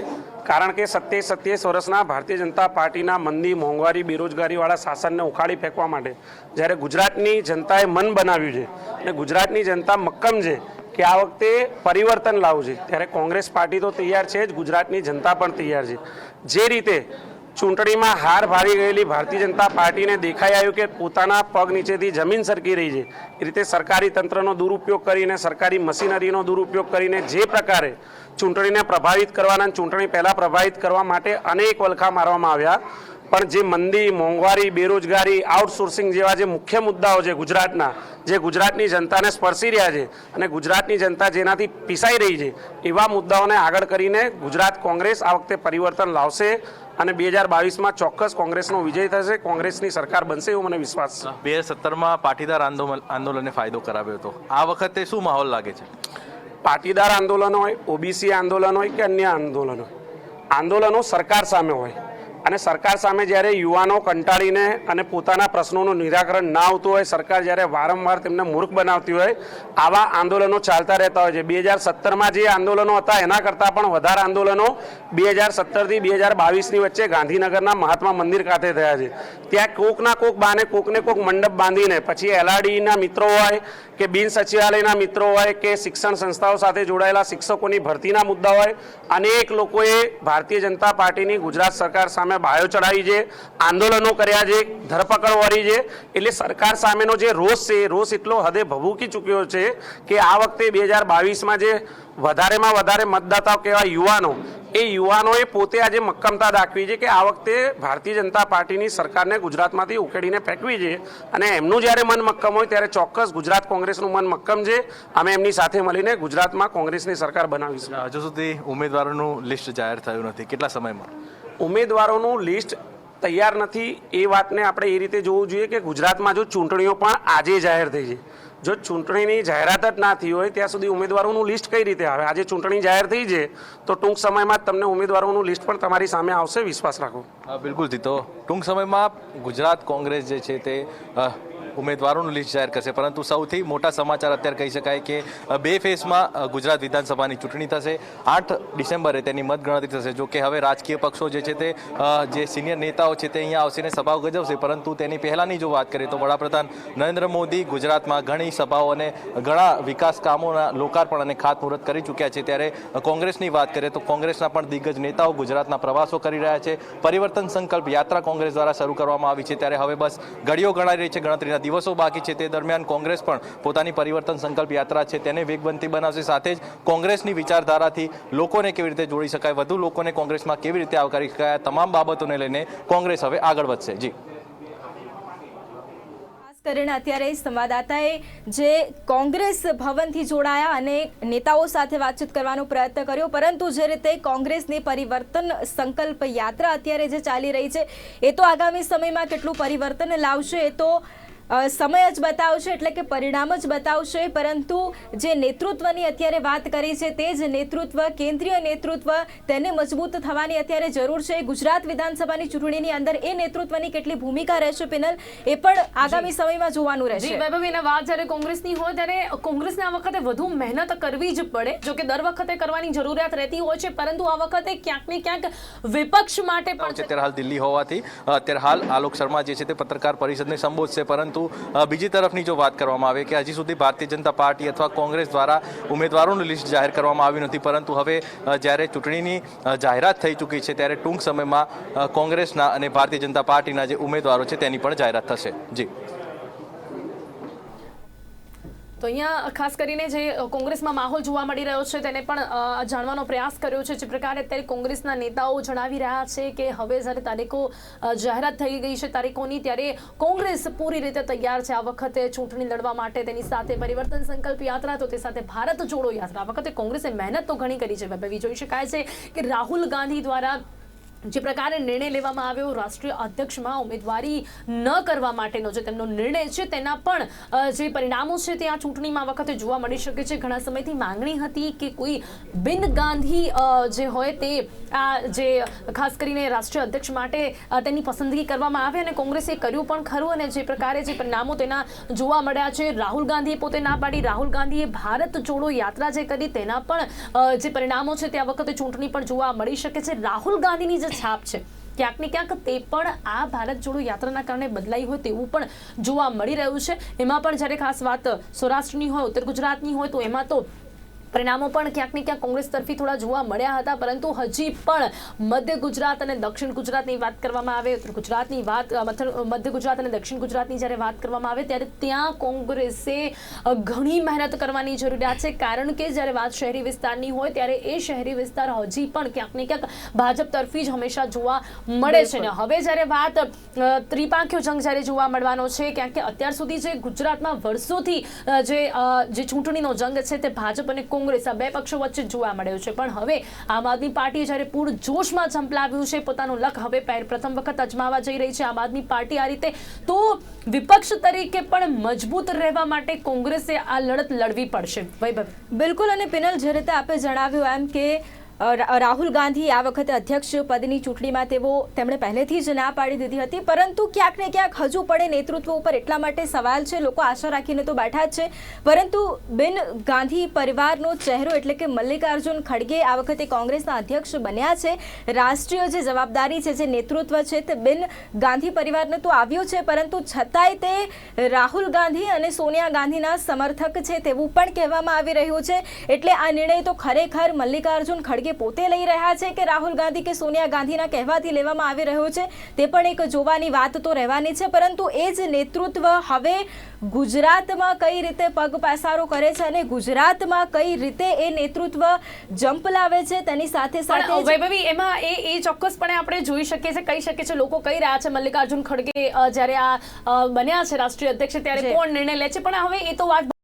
કારણ કે 27 વર્ષના ભારતીય જનતા પાર્ટીના મંદી, મોંઘવારી, બેરોજગારીવાળા શાસનને ઉખાડી ફેંકવા માટે જ્યારે ગુજરાતની જનતાએ મન બનાવ્યું છે અને ગુજરાતની જનતા મક્કમ છે કે આ વખતે પરિવર્તન લાવવું છે, ત્યારે કોંગ્રેસ પાર્ટી તો તૈયાર છે જ, ગુજરાતની જનતા પણ તૈયાર છે. જે રીતે ચૂંટણીમાં હાર ભારી ગયેલી ભારતીય જનતા પાર્ટીને દેખાઈ આવ્યું કે પોતાના પગ નીચેથી જમીન સરકી રહી છે, એ રીતે સરકારી તંત્રનો દુરુપયોગ કરીને, સરકારી મશીનરીનો દુરુપયોગ કરીને જે પ્રકારે ચૂંટણીને પ્રભાવિત કરવાના, ચૂંટણી પહેલાં પ્રભાવિત કરવા માટે અનેક વલખા મારવામાં આવ્યા, પણ જે મંદી, મોંઘવારી, બેરોજગારી, આઉટસોર્સિંગ જેવા જે મુખ્ય મુદ્દાઓ છે ગુજરાતના, જે ગુજરાતની જનતાને સ્પર્શી રહ્યા છે અને ગુજરાતની જનતા જેનાથી પીસાઈ રહી છે, એવા મુદ્દાઓને આગળ કરીને ગુજરાત કોંગ્રેસ આ વખતે પરિવર્તન લાવશે અને 2022માં ચોક્કસ કોંગ્રેસનો વિજય થશે, કોંગ્રેસની સરકાર બનશે એવો મને વિશ્વાસ છે. 2017માં પાટીદાર આંદોલને ફાયદો કરાવ્યો હતો, આ વખતે શું માહોલ લાગે છે? પાટીદાર આંદોલન હોય, ઓબીસી આંદોલન હોય કે અન્ય આંદોલનો સરકાર સામે હોય અને સરકાર સામે જ્યારે યુવાનો કંટાળીને અને પોતાના પ્રશ્નોનું નિરાકરણ ના આવતું હોય, સરકાર જ્યારે વારંવાર તેમને મૂર્ખ બનાવતી હોય, આવા આંદોલનો ચાલતા રહેતા હોય છે. 2017માં જે આંદોલનો હતા એના કરતાં પણ વધારે આંદોલનો 2017થી 2022ની વચ્ચે ગાંધીનગરના મહાત્મા મંદિર ખાતે થયા છે. ત્યાં કોકના કોક બાને કોકને કોક મંડપ બાંધીને પછી એલઆરડીના મિત્રો હોય કે બિન સચિવાલયના મિત્રો હોય કે શિક્ષણ સંસ્થાઓ સાથે જોડાયેલા શિક્ષકોની ભરતીના મુદ્દા હોય, અનેક લોકોએ ભારતીય જનતા પાર્ટીની ગુજરાત સરકાર સામે સામે બાયો ચડાવી છે, આંદોલનો કર્યા છે, ધરપકડ વળી છે. એટલે સરકાર સામેનો જે રોષ છે એ રોષ એટલો હદે ભભૂકી ચૂક્યો છે કે આ વખતે 2022માં જે વધારેમાં વધારે મતદાતાઓ કહેવાય યુવાનો, એ યુવાનોએ પોતે આજે મક્કમતા દાખવી છે કે આ વખતે ભારતીય જનતા પાર્ટીની સરકારને ગુજરાતમાંથી ઉકેડીને ફેંકવી છે. અને એમનું જ્યારે મન મક્કમ હોય ત્યારે ચોક્કસ ગુજરાત કોંગ્રેસનું મન મક્કમ છે. અમે એમની સાથે મળીને ગુજરાતમાં કોંગ્રેસની સરકાર બનાવીશું. હજુ સુધી ઉમેદવારોનું લિસ્ટ જાહેર થયું નથી, કેટલા સમયમાં ઉમેદવારોનું લિસ્ટ તૈયાર નથી એ વાતને આપણે એ રીતે જોવું જોઈએ કે ગુજરાતમાં જો ચૂંટણીઓ પણ આજે જાહેર થઈ છે, જો ચૂંટણીની જાહેરાત જ ના થઈ હોય ત્યાં સુધી ઉમેદવારોનું લિસ્ટ કઈ રીતે આવે? આજે ચૂંટણી જાહેર થઈ છે તો ટૂંક સમયમાં જ તમને ઉમેદવારોનું લિસ્ટ પણ તમારી સામે આવશે, વિશ્વાસ રાખો. બિલકુલ. તો ટૂંક સમયમાં ગુજરાત કોંગ્રેસ જે છે તે ઉમેદવારોનું લિસ્ટ જાહેર કરશે. પરંતુ સૌથી મોટા સમાચાર અત્યારે કહી શકાય કે 2 ફેઝમાં ગુજરાત વિધાનસભાની ચૂંટણી થશે. 8 ડિસેમ્બરે તેની મતગણતરી થશે. જો કે હવે રાજકીય પક્ષો જે છે તે જે સિનિયર નેતાઓ છે તે અહીંયા આવશે ને સભાઓ ગજવશે. પરંતુ તેની પહેલાંની જો વાત કરીએ તો વડાપ્રધાન નરેન્દ્ર મોદી ગુજરાતમાં ઘણી સભાઓ અને ઘણા વિકાસ કામોના લોકાર્પણ અને ખાતમુહૂર્ત કરી ચૂક્યા છે. ત્યારે કોંગ્રેસની વાત કરીએ તો કોંગ્રેસના પણ દિગ્ગજ નેતાઓ ગુજરાતના પ્રવાસો કરી રહ્યા છે. પરિવર્તન સંકલ્પ યાત્રા કોંગ્રેસ દ્વારા શરૂ કરવામાં આવી છે. ત્યારે હવે બસ ઘડીઓ ગણાઈ રહી છે, ગણતરીના દિવસો બાકી છે. તે દરમિયાન કોંગ્રેસ પણ પોતાની પરિવર્તન સંકલ્પ યાત્રા છે તેને વેગવંતી બનાવશે. સાથે જ કોંગ્રેસની વિચારધારાથી લોકોને કેવી રીતે જોડી શકાય, વધુ લોકોને કોંગ્રેસમાં કેવી રીતે આવકારી શકાય, તમામ બાબતોને લઈને કોંગ્રેસ હવે આગળ વધશે. જી, કરીને અત્યારે સંવાદદાતાએ જે કોંગ્રેસ ભવનથી જોડાયા અને નેતાઓ સાથે વાતચીત કરવાનો પ્રયત્ન કર્યો, પરંતુ જે રીતે કોંગ્રેસની પરિવર્તન સંકલ્પ યાત્રા અત્યારે જે ચાલી રહી છે એ તો આગામી સમયમાં કેટલું પરિવર્તન લાવશે એ તો સમય જ બતાવશે, એટલે કે પરિણામ જ બતાવશે. પરંતુ જે નેતૃત્વની અત્યારે વાત કરી છે તે જ નેતૃત્વ, કેન્દ્રીય નેતૃત્વ, તેને મજબૂત થવાની અત્યારે જરૂર છે. ગુજરાત વિધાનસભાની ચૂંટણીની અંદર એ નેતૃત્વની કેટલી ભૂમિકા રહેશે પિનલ, એ પણ આગામી સમયમાં જોવાનું રહેશે. વૈભવીને વાત જ્યારે કોંગ્રેસની હોય ત્યારે કોંગ્રેસને આ વખતે વધુ મહેનત કરવી જ પડે. જો કે દર વખતે કરવાની જરૂરિયાત રહેતી હોય છે, પરંતુ આ વખતે ક્યાંક ને ક્યાંક વિપક્ષ માટે પણ અત્યારે હાલ દિલ્હી હોવાથી અત્યારે હાલ આલોક શર્મા જે છે તે પત્રકાર પરિષદને સંબોધશે. પરંતુ બીજી તરફની જો વાત કરવામાં આવે કે હજી સુધી ભારતીય જનતા પાર્ટી અથવા કોંગ્રેસ દ્વારા ઉમેદવારોનું લિસ્ટ જાહેર કરવામાં આવ્યું નથી. પરંતુ હવે જ્યારે ચૂંટણીની જાહેરાત થઈ ચૂકી છે ત્યારે ટૂંક સમયમાં કોંગ્રેસના અને ભારતીય જનતા પાર્ટીના જે ઉમેદવારો છે તેની પણ જાહેરાત થશે. જી, તો અહીંયા ખાસ કરીને જે કોંગ્રેસમાં માહોલ જોવા મળી રહ્યો છે તેને પણ જાણવાનો પ્રયાસ કર્યો છે. જે પ્રકારે અત્યારે કોંગ્રેસના નેતાઓ જણાવી રહ્યા છે કે હવે જ્યારે તારીખો જાહેરાત થઈ ગઈ છે તારીખોની, ત્યારે કોંગ્રેસ પૂરી રીતે તૈયાર છે આ વખતે ચૂંટણી લડવા માટે. તેની સાથે પરિવર્તન સંકલ્પ યાત્રા, તો તે સાથે ભારત જોડો યાત્રા. આ વખતે કોંગ્રેસે મહેનત તો ઘણી કરી છે. વૈભવી, જોઈ શકાય છે કે રાહુલ ગાંધી દ્વારા જે પ્રકારે નિર્ણય લેવામાં આવ્યો રાષ્ટ્રીય અધ્યક્ષમાં ઉમેદવારી ન કરવા માટેનો જે તેમનો નિર્ણય છે તેના પણ જે પરિણામો છે તે આ ચૂંટણીમાં વખતે જોવા મળી શકે છે. ઘણા સમયથી માંગણી હતી કે કોઈ બિન ગાંધી જે હોય તે આ જે ખાસ કરીને રાષ્ટ્રીય અધ્યક્ષ માટે તેની પસંદગી કરવામાં આવે અને કોંગ્રેસે કર્યું પણ ખરું. અને જે પ્રકારે જે પરિણામો તેના જોવા મળ્યા છે, રાહુલ ગાંધીએ પોતે ના પાડી, રાહુલ ગાંધીએ ભારત જોડો યાત્રા જે કરી તેના પણ જે પરિણામો છે તે આ વખતે ચૂંટણી પણ જોવા મળી શકે છે. રાહુલ ગાંધીની જે છાપ છે ક્યાંક ને ક્યાંક તે પણ આ ભારત જોડો યાત્રાના કારણે બદલાઈ હોય તેવું પણ જોવા મળી રહ્યું છે. એમાં પણ જ્યારે ખાસ વાત સૌરાષ્ટ્રની હોય, ઉત્તર ગુજરાતની હોય, તો એમાં તો પરિણામો પણ ક્યાંક ને ક્યાંક કોંગ્રેસ તરફી થોડા જોવા મળ્યા હતા. પરંતુ હજી પણ મધ્ય ગુજરાત અને દક્ષિણ ગુજરાતની વાત કરવામાં આવે, ઉત્તર ગુજરાતની વાત, મધ્ય ગુજરાત અને દક્ષિણ ગુજરાતની જ્યારે વાત કરવામાં આવે ત્યારે ત્યાં કોંગ્રેસે ઘણી મહેનત કરવાની જરૂરિયાત છે. કારણ કે જ્યારે વાત શહેરી વિસ્તારની હોય ત્યારે એ શહેરી વિસ્તાર હજી પણ ક્યાંક ને ક્યાંક ભાજપ તરફી જ હંમેશા જોવા મળે છે. ને હવે જ્યારે વાત ત્રિપાંખ્યો જંગ જ્યારે જોવા મળવાનો છે, ક્યાંક કે અત્યાર સુધી જે ગુજરાતમાં વર્ષોથી જે ચૂંટણીનો જંગ છે તે ભાજપ અને કોંગ્રેસ આ બે પક્ષો વચ્ચે જોવા મળ્યો છે. પણ હવે આમ આદમી પાર્ટીએ જ્યારે પૂર જોશમાં ઝંપલાવ્યું છે, પોતાનું લક હવે પ્રથમ વખત અજમાવા જઈ રહી છે આમ આદમી પાર્ટી આ રીતે, તો વિપક્ષ તરીકે પણ મજબૂત રહેવા માટે કોંગ્રેસે આ લડત લડવી પડશે. વૈભવ, બિલકુલ. અને પિનલ, જે રીતે આપે જણાવ્યું એમ કે રાહુલ ગાંધી આ વખતે અધ્યક્ષ પદની ચૂંટણીમાં તેમણે પહેલેથી જ ના પાડી દીધી હતી. પરંતુ ક્યાંક ને ક્યાંક હજુ પડે નેતૃત્વ ઉપર એટલા માટે સવાલ છે. લોકો આશા રાખીને તો બેઠા જ છે, પરંતુ બિન ગાંધી પરિવારનો ચહેરો એટલે કે મલ્લિકાર્જુન ખડગે આ વખતે કોંગ્રેસના અધ્યક્ષ બન્યા છે. રાષ્ટ્રીય જે જવાબદારી છે, જે નેતૃત્વ છે તે બિન ગાંધી પરિવારને તો આવ્યું છે, પરંતુ છતાંય તે રાહુલ ગાંધી અને સોનિયા ગાંધીના સમર્થક છે તેવું પણ કહેવામાં આવી રહ્યું છે. એટલે આ નિર્ણય તો ખરેખર મલ્લિકાર્જુન ખડગે ખડગે પોતે લઈ રહ્યા છે કે રાહુલ ગાંધી કે સોનિયા ગાંધીના કહેવાથી લેવામાં આવી રહ્યું છે તે પણ એક જોવાની વાત તો રહેવાની છે, પરંતુ એ જ નેતૃત્વ હવે ગુજરાતમાં કઈ રીતે પગ પેસારો કરે છે અને ગુજરાતમાં કઈ રીતે એ નેતૃત્વ જમ્પ લાવે છે તેની સાથે સાથે પણ વૈભવી એમાં એ ચોક્કસપણે આપણે જોઈ શકીએ છીએ, કહી શકીએ છીએ, લોકો કહી રહ્યા છે મલ્લિકાર્જુન ખડગે જ્યારે આ બન્યા છે રાષ્ટ્રીય અધ્યક્ષ ત્યારે કોણ નિર્ણય લે છે, પણ હવે એ તો વાત